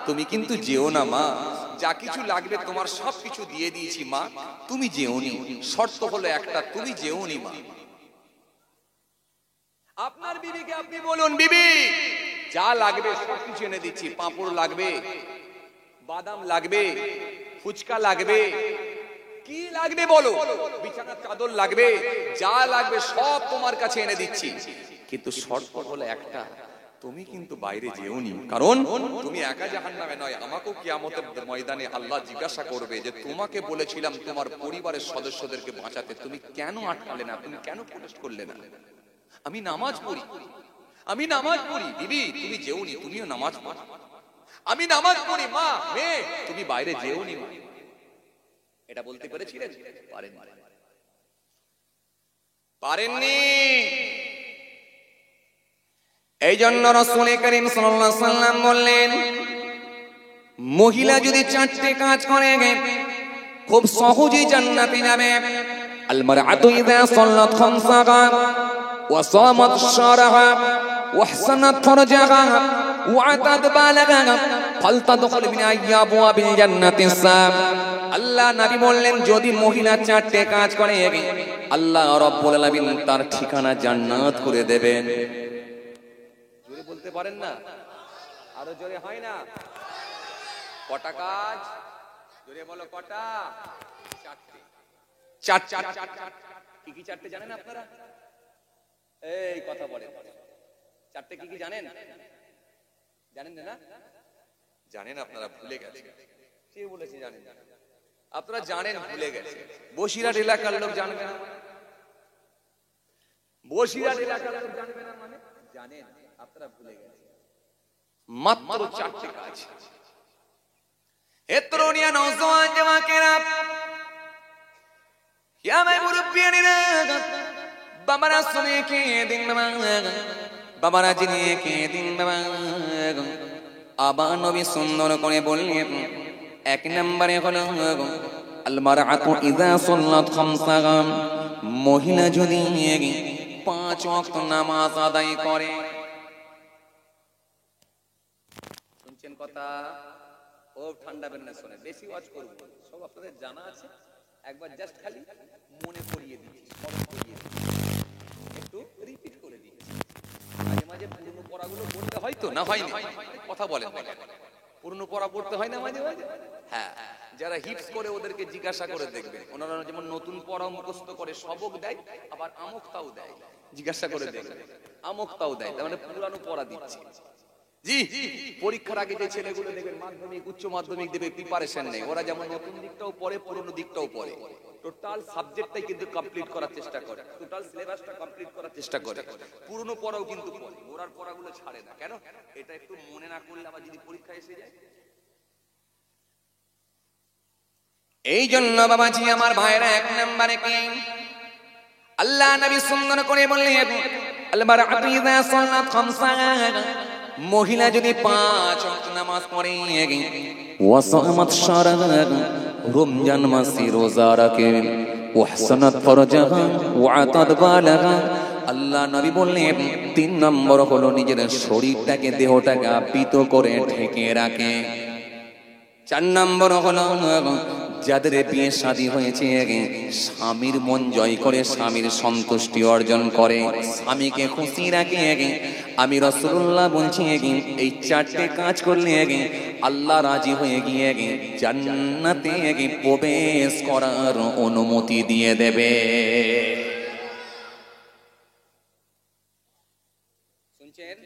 তুমি কিন্তু যেও না মা, যা কিছু লাগবে তোমার সব কিছু দিয়ে দিয়েছি মা, তুমি যেওনি, শর্ত হলো একটা, তুমি যেওনি মা। আপনার বিবিকে আপনি বলুন বিবি যা লাগবে সব কিছু এনে দিচ্ছি, পাঁপড় লাগবে, বাদাম লাগবে, ফুচকা লাগবে, কি লাগবে বলো, বিছানার চাদর লাগবে, যা লাগবে সব তোমার কাছে এনে দিচ্ছি, কিন্তু শর্ত হলো একটা, তুমি কিন্তু বাইরে যেওনি, কারণ তুমি একা জাহান্নামে নয়, আমাকেও কিয়ামতের ময়দানে আল্লাহ জিজ্ঞাসা করবে যে তোমাকে বলেছিলাম তোমার পরিবারের সদস্যদেরকে বাঁচাতে, তুমি কেন আটকালে না, তুমি কেন প্রোটেস্ট করলে না? আমি নামাজ পড়ি, আমি নামাজ পড়ি, বিবি তুমি যেওনি, তুমিও নামাজ পড়ো। আমি নামাজ পড়ি মা, মেয়ে তুমি বাইরে যেওনি মা। এটা বলতে পেরেছিলেন? পারেননি। এই জন্য রাসূল করিম সাল্লাল্লাহু আলাইহি ওয়াসাল্লাম বললেন মহিলা যদি 4টে কাজ করে খুব সহজেই জান্নাতে যাবে। আল মারআতু ইযা সাল্লাত খামসাহা ওয়া সামাত শারহা ওয়া আহসানাত ফারজাহা ওয়া আতাত বালাগা ফালতাদখুল মিন আবওয়াবিল জান্নাতি সাব। আল্লাহ নবী বললেন যদি মহিলা 4টে কাজ করে আল্লাহ রাব্বুল আলামিন তার ঠিকানা জান্নাত করে দেবেন। জোরে বলতে পারেন না? আরো জোরে হয় না? কটা কাজ? জোরে বলো কটা? 4টে। 4 কি কি 4টে জানেন আপনারা? এই কথা বলেন, 4টে কি কি জানেন? জানেন না? জানেন আপনারা, ভুলে গেছেন। কে বলেছে জানেন? আপনারা জানেন, ভুলে গেছেন। বসিরহাট এলাকার লোক জানবে না? বসিরহাট এলাকার লোক জানবে না মানে জানেন, আপনারা ভুলে গেছেন। মাত্র 4টে কাজ। হে তরুণিয়া নওজওয়ান জামাকেরা, ইয়া মাই মুরব্বিয়ানিরা, বাবারা শুনে কে দিন বাবা, বাবারা জেনে কে দিন বাবা। আবার নবী সুন্দর করে বললেন 1 নম্বরে হলো আল মারআতু ইযা সাল্লাত খামসাহা, মহিলা যদি 5 ওয়াক্ত নামাজ আদায় করে। শুনছেন কথা? ও ঠান্ডা বেন না, শুনে বেশি ওয়াজ করব, সব আপনাদের জানা আছে, একবার জাস্ট খালি মনে করিয়ে দিচ্ছি, স্মরণ করিয়ে দিচ্ছি, একটু রিপিট করে দিচ্ছি। মাঝে পুরনো পড়াগুলো পড়তে হয় তো, না হয়নি? কথা বলেন, পুরনো পড়া পড়তে হয় না মাঝে মাঝে? হ্যাঁ, যারা হিপস করে ওদেরকে জিজ্ঞাসা করে দেখবেন, ওনারা যেমন নতুন পড়া মুখস্থ করে সবক দেয়, আবার আমুকতাও দেয়, জিজ্ঞাসা করে দেখবেন, আমুকতাও দেয়, তার মানে পুরানো পড়া দিচ্ছে। জি, পরীক্ষার আগে যে ছেলেগুলো দেখবেন মাধ্যমিক উচ্চ মাধ্যমিক দেবে, প্রিপারেশন নেই, ওরা যেমন নতুন দিকটাও পড়ে পুরনো দিকটাও পড়ে, টোটাল সাবজেক্টটাই কিন্তু কমপ্লিট করার চেষ্টা করে, টোটাল সিলেবাসটা কমপ্লিট করার চেষ্টা করে, পুরনো পড়াও কিন্তু পড়ে, ওরার পড়াগুলো ছাড়ে না। কেন? এটা একটু মনে না করলে আবার যদি পরীক্ষা এসে যায়। এই জন্য বাবাজি আমার ভাইরা, এক নম্বরে কি আল্লাহ নবী সুন্দর করে বললেন, আল-মারআতু ইযা সাল্লাত খামসা, মহিলা যদি 5 ওয়াক্ত নামাজ পড়ে, ওয়া সামাত শাহরা, রমজান মাসে রোজা রাখে, ওয়া হাসানাত ফারজাহা ওয়া আতাদ বালাহা, আল্লাহ নবী বললেন 3 নম্বর হলো নিজের শরীরটাকে, দেহটাকে আবৃত করে ঢেকে রাখে। 4 নম্বর হলো যাদের বিয়ে শাদী হয়েছে, স্বামীর মন জয় করে, স্বামীর সন্তুষ্টি অর্জন করে, স্বামীকে খুশি রাখে। আমি রাসূলুল্লাহ বলছি, এই 4টে কাজ করলে আল্লাহ রাজি হয়ে গিয়ে জান্নাতে প্রবেশ করার অনুমতি দিয়ে দেবে। শুনছেন?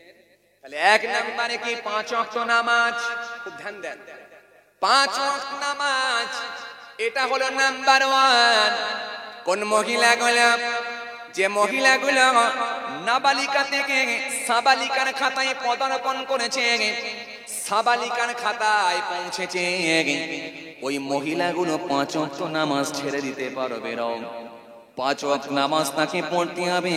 তাহলে 1 নম্বরে কি 5 ওয়াক্ত নামাজ, খুব ধ্যান দেন, 5 ওয়াক্ত নামাজ, এটা হলো নাম্বার 1। কোন মহিলাগুলো, যে মহিলাগুলো নাবালিকা থেকে সাবালিকার খাতায় পদার্পণ করেছে, সাবালিকার খাতায় পৌঁছেছে, ওই মহিলাগুলো 5 ওয়াক্ত নামাজ ছেড়ে দিতে পারবে না। 5 ওয়াক্ত নামাজ তাকে পড়তে হবে।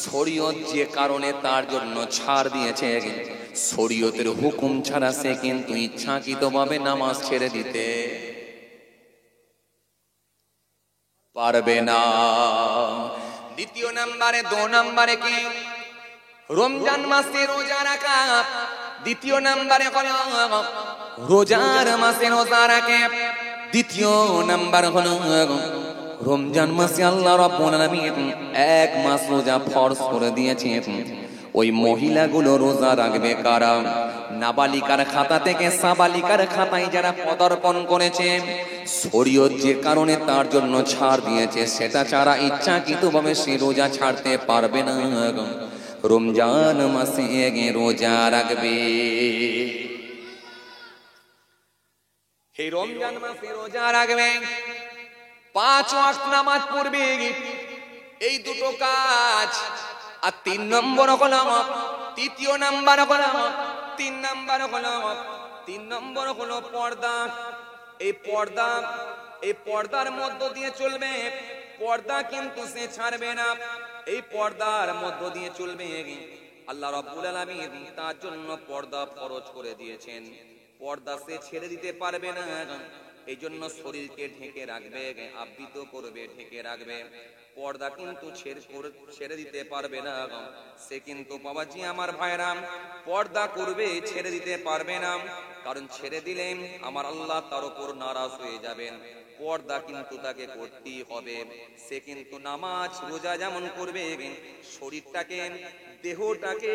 শরীয়ত যে কারণে তার জন্য ছাড় দিয়েছে, শরীয়তের হুকুম ছাড়া সে কিন্তু ইচ্ছাকৃতভাবে নামাজ ছেড়ে দিতে পারবে না। দ্বিতীয় নম্বরে, 2 নম্বরে কি রমজান মাসে রোজা রাখা। দ্বিতীয় নম্বরে হলো রোজার মাসে রোজা রাখে। দ্বিতীয় নাম্বার হলো রমজান মাসে আল্লাহ রাব্বুল আলামিন 1 মাস রোজা ফরজ করে দিয়েছে। ওই মহিলাগুলো রোজা রাখবে কারা? নাবালিকার খাতা থেকে সাবালিকার খাতায় যারা পদার্পণ করেছে, শরীয়ত যে কারণে তার জন্য ছাড় দিয়েছে, সেটা ছাড়া ইচ্ছাকৃতভাবে সে রোজা ছাড়তে পারবে না। রমজান মাসে রোজা রাখবে। এই রমজান মাসে রোজা রাখবে, 5 ওয়াক্ত নামাজ পড়বে, এই দুটো কাজ। আর 3 নম্বর হলো, তৃতীয় নাম্বার হলো, 3 নম্বর হলো পর্দা। এই পর্দার মধ্য দিয়ে চলবে, পর্দা কিন্তু সে ছাড়বে না, এই পর্দার মধ্য দিয়ে চলবে। আল্লাহ রাব্বুল আলামিন তার জন্য পর্দা ফরজ করে দিয়েছেন, পর্দা সে ছেড়ে দিতে পারবে না। এই জন্য শরীরকে ঢেকে রাখবে, আবৃত করবে, ঢেকে রাখবে। পর্দা কিন্তু ছেড়ে দিতে পারবে না সে, কিন্তু বাবাজি আমার ভাইরা, পর্দা করবে, ছেড়ে দিতে পারবে না। কারণ ছেড়ে দিলে আমার আল্লাহ তার উপর নারাজ হয়ে যাবেন। পর্দা কিন্তু তাকে করতেই হবে। সে কিন্তু নামাজ রোজা যেমন করবে, শরীরটাকে, দেহটাকে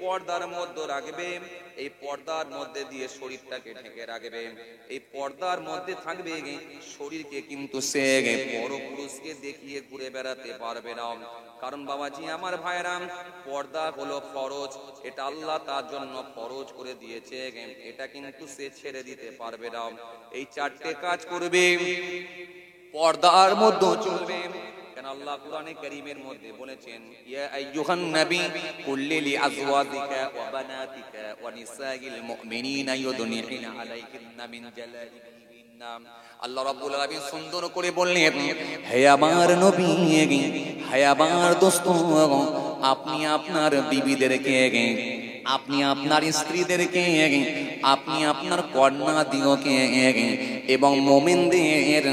পর্দার মধ্যে রাখবে, এই পর্দার মধ্যে দিয়ে শরীরটাকে ঢেকে রাখবে। এই পর্দার মধ্যে থাকবে, শরীরকে কিন্তু সে বড় পুরুষকে দেখিয়ে ঘুরে বেড়াতে পারবে না। কারণ বাবাজি আমার ভাইরা, পর্দা হলো ফরজ, এটা আল্লাহ তার জন্য ফরজ করে দিয়েছে, এটা কিন্তু সে ছেড়ে দিতে পারবে না। এই 4টে কাজ করবে, পর্দার মধ্যে চলবে। কেন আল্লাহ কুরআনে কারীমের মধ্যে বলেছেন, ইয়া আইয়ুহান নবী কুল্লি লিআজওয়াজিকা ওয়া বানাতিকা ওয়া নিসাইল মুমিনিনা ইউদনিনা আলাইহিন্না মিন জালাবিবিহিন্না। আল্লাহ রাব্বুল আলামিন সুন্দর করে বললেন, হে আমার নবী, হে আমার দোস্ত, আপনি আপনার বিবিদেরকে, আপনি আপনার স্ত্রীদেরকে, আপনি আপনার কন্যাদিগকে এবং মুমিনদের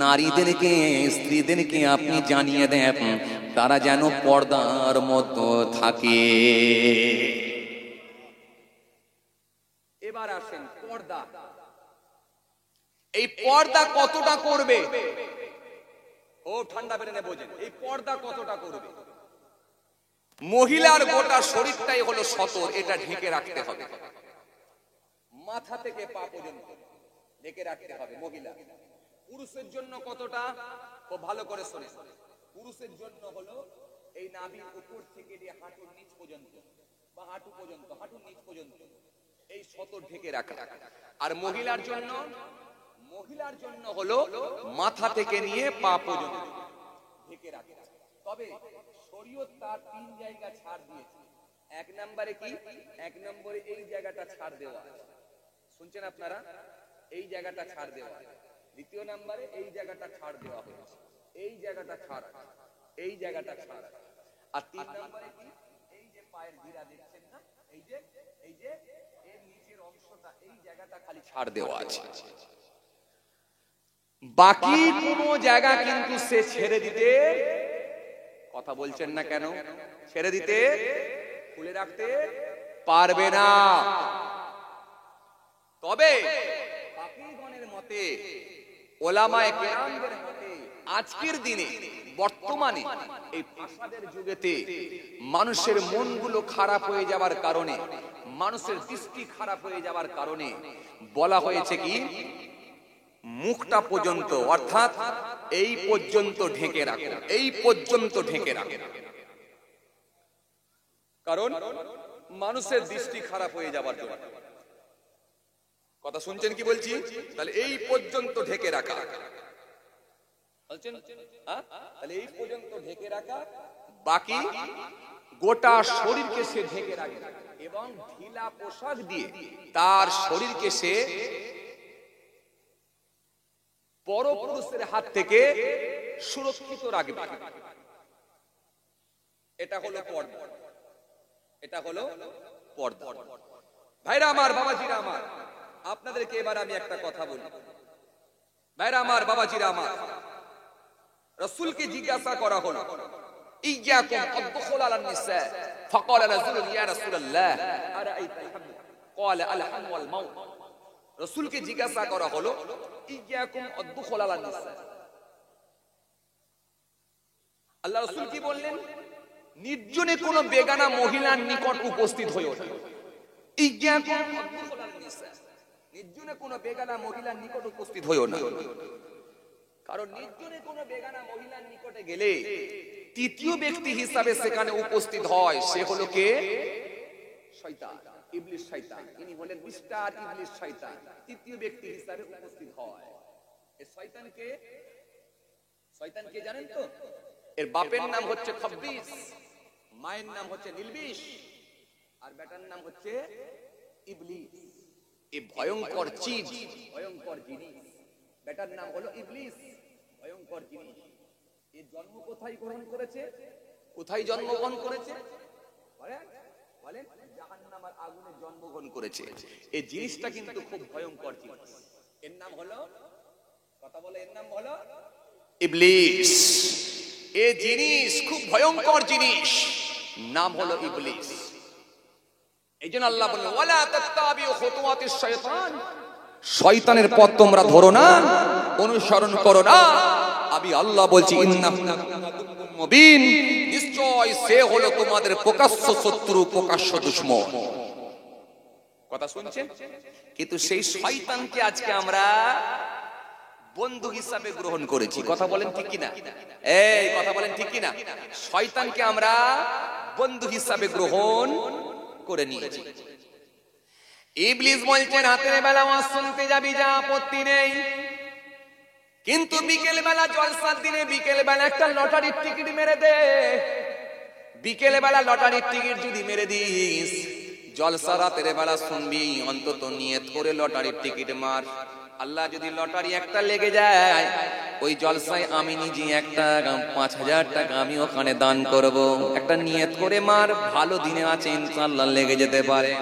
নারীদেরকে, স্ত্রীদেরকে আপনি জানিয়ে দেন তারা যেন পর্দার মধ্যে থাকে। এবার আসেন পর্দা। এই পর্দা কতটা করবে? ও ঠান্ডা বেড়ে বোঝেন, এই পর্দা কতটা করবে? মহিলার গোটা শরীরটাই হলো সতর, এটা ঢেকে রাখতে হবে, মাথা থেকে পা পর্যন্ত ঢেকে রাখতে হবে মহিলা। পুরুষের জন্য কতটা, ও ভালো করে শোনে, পুরুষের জন্য হলো এই নাভির উপর থেকে দিয়ে হাঁটুর নিচ পর্যন্ত বা হাঁটু পর্যন্ত, হাঁটুর নিচ পর্যন্ত এই সতর ঢেকে রাখা। আর মহিলার জন্য, মহিলার জন্য হলো মাথা থেকে নিয়ে পা পর্যন্ত ঢেকে রাখা। তবে শরীয়ত তার 3 জায়গা ছাড় দিয়েছে। 1 নম্বরে কি, 1 নম্বরে এই জায়গাটা ছাড় দেওয়া আছে, শুনছেন আপনারা, এই জায়গাটা ছাড় দেওয়া। 2 নম্বরে এই জায়গাটা ছাড় দেওয়া হয়েছে, এই জায়গাটা ছাড়, এই জায়গাটা ছাড়। আর 3 নম্বরে কি, এই যে পায়ের গিরা দেখছেন না, এই যে এর নিচের অংশটা, এই জায়গাটা খালি ছাড় দেওয়া আছে। বাকি কোনো জায়গা কিন্তু সে ছেড়ে দিতে, কথা বলছেন না কেন, ছেড়ে দিতে, খুলে রাখতে পারবে না। তবে বাকিগণের মতে, ওলামায়ে কেরামদের মতে, আজকের দিনে বর্তমানে এই ফাসাদের যুগেতে মানুষের মনগুলো খারাপ হয়ে যাওয়ার কারণে, মানুষের দৃষ্টি খারাপ হয়ে যাওয়ার কারণে বলা হয়েছে কি, মুখটা পর্যন্ত, অর্থাৎ এই পর্যন্ত ঢেকে রাখো, এই পর্যন্ত ঢেকে রাখো। কারণ মানুষের দৃষ্টি খারাপ হয়ে যাবার জন্য। কথা শুনছেন কি বলছি? তাহলে এই পর্যন্ত ঢেকে রাখা, বলছেন, তাহলে এই পর্যন্ত ঢেকে রাখা, বাকি গোটা শরীরকে সে ঢেকে রাখে এবং ঢিলা পোশাক দিয়ে তার শরীরকে সে পরপুরুষের হাত থেকে সুরক্ষিত রাখবে। এটা হলো পর্দা, এটা হলো পর্দা। ভাইরা আমার, বাবাজিরা আমার, আপনাদেরকে এবার আমি একটা কথা বলি। ভাইরা আমার, বাবাজিরা আমার, রাসূলকে জিজ্ঞাসা করা হলো, ইয়াকুম আদ-দুখুল আলান নিসা, ফাকালা রাজুলুন ইয়া রাসূলুল্লাহ আরাআইতাল হাম, ক্বালা আল হাম ওয়াল মাউত। রাসূলকে জিজ্ঞাসা করা হলো, ইয়াকুম আদ-দুখুল আলান নিসা, আল্লাহ রাসূল কি বললেন? নির্জনে কোন বেগানা মহিলার নিকট উপস্থিত হইও না। ইয়াকুম আদ-দুখুল আলান নিসা, নির্জনে কোন বেগানা মহিলার নিকট উপস্থিত হইও না। কারণ নির্জনে কোন বেগানা মহিলার নিকটে গেলে তৃতীয় ব্যক্তি হিসাবে সেখানে উপস্থিত হয়, সে হলো কে? শয়তান, ইবলিস শয়তান। ইনি হলেন মিস্টার ইবলিস শয়তান, তৃতীয় ব্যক্তি হিসাবে উপস্থিত হয়। এই শয়তানকে, শয়তানকে জানেন তো? এর বাপের নাম হচ্ছে খব্বিস, মায়ের নাম হচ্ছে নিলবিশ, আর বেটার নাম হচ্ছে ইবলিস। এই ভয়ঙ্কর চিজ, ভয়ঙ্কর জিনিস, বেটার নাম হলো ইবলিস, ভয়ঙ্কর জিনিস। এর জন্ম কোথায় গ্রহণ করেছে? কোথায় জন্মগ্রহণ করেছে? বলেন, জাহান্নামের আগুনে জন্মগ্রহণ করেছে। এই জিনিসটা কিন্তু খুব ভয়ঙ্কর জিনিস। এর নাম হলো, কথা বলে, এর নাম হলো ইবলিস। এই জিনিস খুব ভয়ঙ্কর জিনিস, নাম হলো ইবলিস। এইজন্য আল্লাহ বললেন, ওয়ালা তাত্তাবিউ খুতুওয়াতিশ শাইতান, শয়তানের পথ তোমরা ধরো না, অনুসরণ করো না। আমি আল্লাহ বলছি, ইন্নাহু আদুউম মুবিন, নিশ্চয় সে হলো তোমাদের প্রকাশ্য শত্রু, প্রকাশ্য দুশমন। কথা শুনছেন? কিন্তু সেই শয়তানকে আজকে আমরা বন্ধু হিসাবে গ্রহণ করেছি। কথা বলেন ঠিক কিনা? এই কথা বলেন ঠিক কিনা? শয়তানকে আমরা বন্ধু হিসাবে গ্রহণ করে নিয়েছি। ইবলিস বলছেন, রাতের বেলা ওয়াজ শুনতে যাবি, যা আপত্তি নেই, কিন্তু বিকেল বেলা, জলসার দিনে বিকেল বেলা একটা লটারির টিকিট মেরে দে। বিকেল বেলা লটারির টিকিট যদি মেরে দিস, জলসা রাতের বেলা শুনবি, অন্তত নিয়ত করে লটারির টিকিট মার। আল্লাহ যদি লটারি একটা লেগে যায়, ওই জলসায় আমি নিজে একটা 5,000 টাকা আমি ওখানে দান করব। একটা নিয়ত করে মার, ভালো দিনে আছে ইনশাআল্লাহ লেগে যেতে পারে।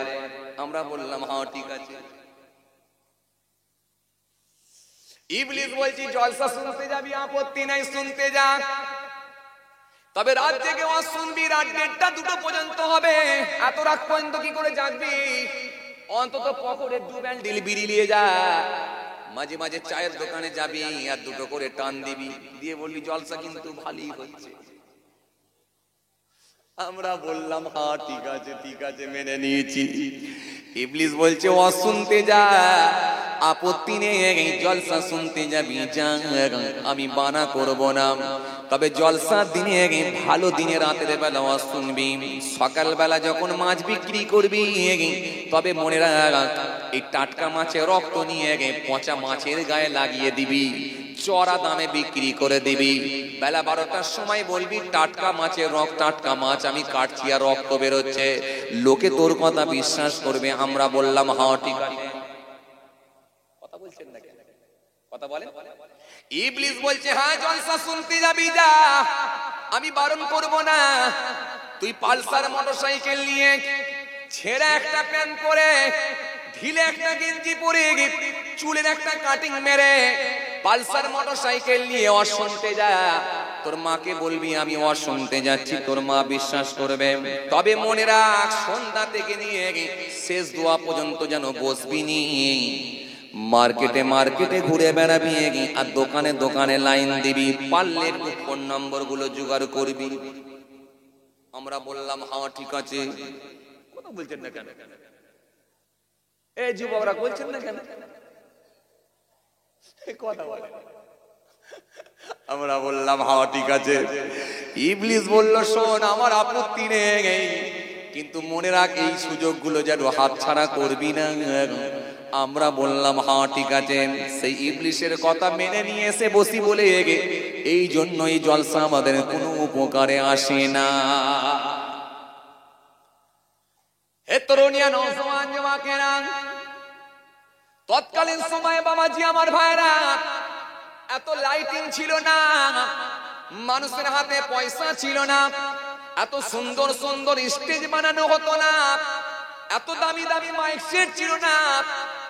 আমরা বললাম, হ্যাঁ ঠিক আছে। ইবলিস বলছি, জলসা শুনতে যাবি, আপত্তি নাই, শুনতে যা, তবে রাত জেগে ওয়াজ শুনবি, রাত 1:30 2টো পর্যন্ত হবে। এত রাত পর্যন্ত কি করে জাগবি? অন্তত পকেটে 2 ব্যান্ডিল বিড়ি নিয়ে যা, মাঝে মাঝে চায়ের দোকানে যাবি আর 2টো করে টান দিবি, দিয়ে বললি জলসা কিন্তু ভালোই হচ্ছে। আমরা বললাম হ্যাঁ ঠিক আছে মেনে নিয়েছি। ইবলিস বলছে ও শুনতে যা, আপত্তি নেই, জলসা শুনতে যাবি যা, আমি বানা করব না। তবে জলসার দিনে ভালো দিনে রাতের বেলা ওয়াজ শুনবি, সকাল বেলা যখন মাছ বিক্রি করবি তবে মনে রাখ এই টাটকা মাছের রক্ত নিয়ে পচা মাছের গায়ে লাগিয়ে দিবি, চড়া দামে বিক্রি করে দিবি। বেলা 12টার সময় বলবি টাটকা মাছের রক্ত, টাটকা মাছ আমি কাটছি আর রক্ত বেরোচ্ছে, লোকে তোর কথা বিশ্বাস করবে। আমরা বললাম হ্যাঁ ঠিক আছে। কথা বলছেন না কেন? কথা বলেন। ইবলিস বলছে হ্যাঁ জলসা শুনতে যাবি যা, আমি বারণ করব না। তুই পালসার মোটরসাইকেল নিয়ে ছেঁড়া একটা প্যান্ট পরে, ঢিলে একটা গেঞ্জি পরে, চুলের একটা কাটিং মেরে পালসার মোটরসাইকেল নিয়ে ওয়াজ শুনতে যা। তোর মাকে বলবি আমি ওয়াজ শুনতে যাচ্ছি, তোর মা বিশ্বাস করবে। তবে মনে রাখ সন্ধ্যা থেকে নিয়ে শেষ দোয়া পর্যন্ত যেন বসবি নি। মার্কেটে ঘুরে বেড়াবি আর দোকানে লাইন দিবি, পারলে একটু ফোন নম্বর গুলো জোগাড় করবি। আমরা বললাম হ্যাঁ ঠিক আছে। কথা বলছেন না কেন? এই যুবকরা বলছেন না কেন? কথা বলে। আমরা বললাম হ্যাঁ ঠিক আছে। ইবলিস বলল শোন আমার আপত্তি নেই, কিন্তু মনে রাখ এই সুযোগগুলো যেন হাতছাড়া করবি না। আমরা বললাম হ্যাঁ ঠিক আছে। সেই ইবলিসের কথা মেনে নিয়ে এসে বসি বলে এই জন্যই জলসা আমাদের কোনো উপকারে আসে না। হে তরুণিয়া নওজোয়ান যুবকেরা, তৎকালীন সময়ে বাবাজি আমার ভাইরা এত লাইটিং ছিল না, মানুষের হাতে পয়সা ছিল না, এত সুন্দর সুন্দর স্টেজ বানানো হতো না, এত দামি দামি মাইক সেট ছিল না,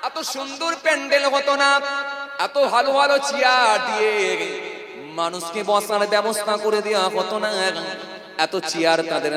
এত সুন্দর প্যান্ডেল হতো না, এত ভালো ভালো চেয়ার দিয়ে মানুষকে বসার ব্যবস্থা করে দেওয়া হতো না। এত চেয়ার তাদের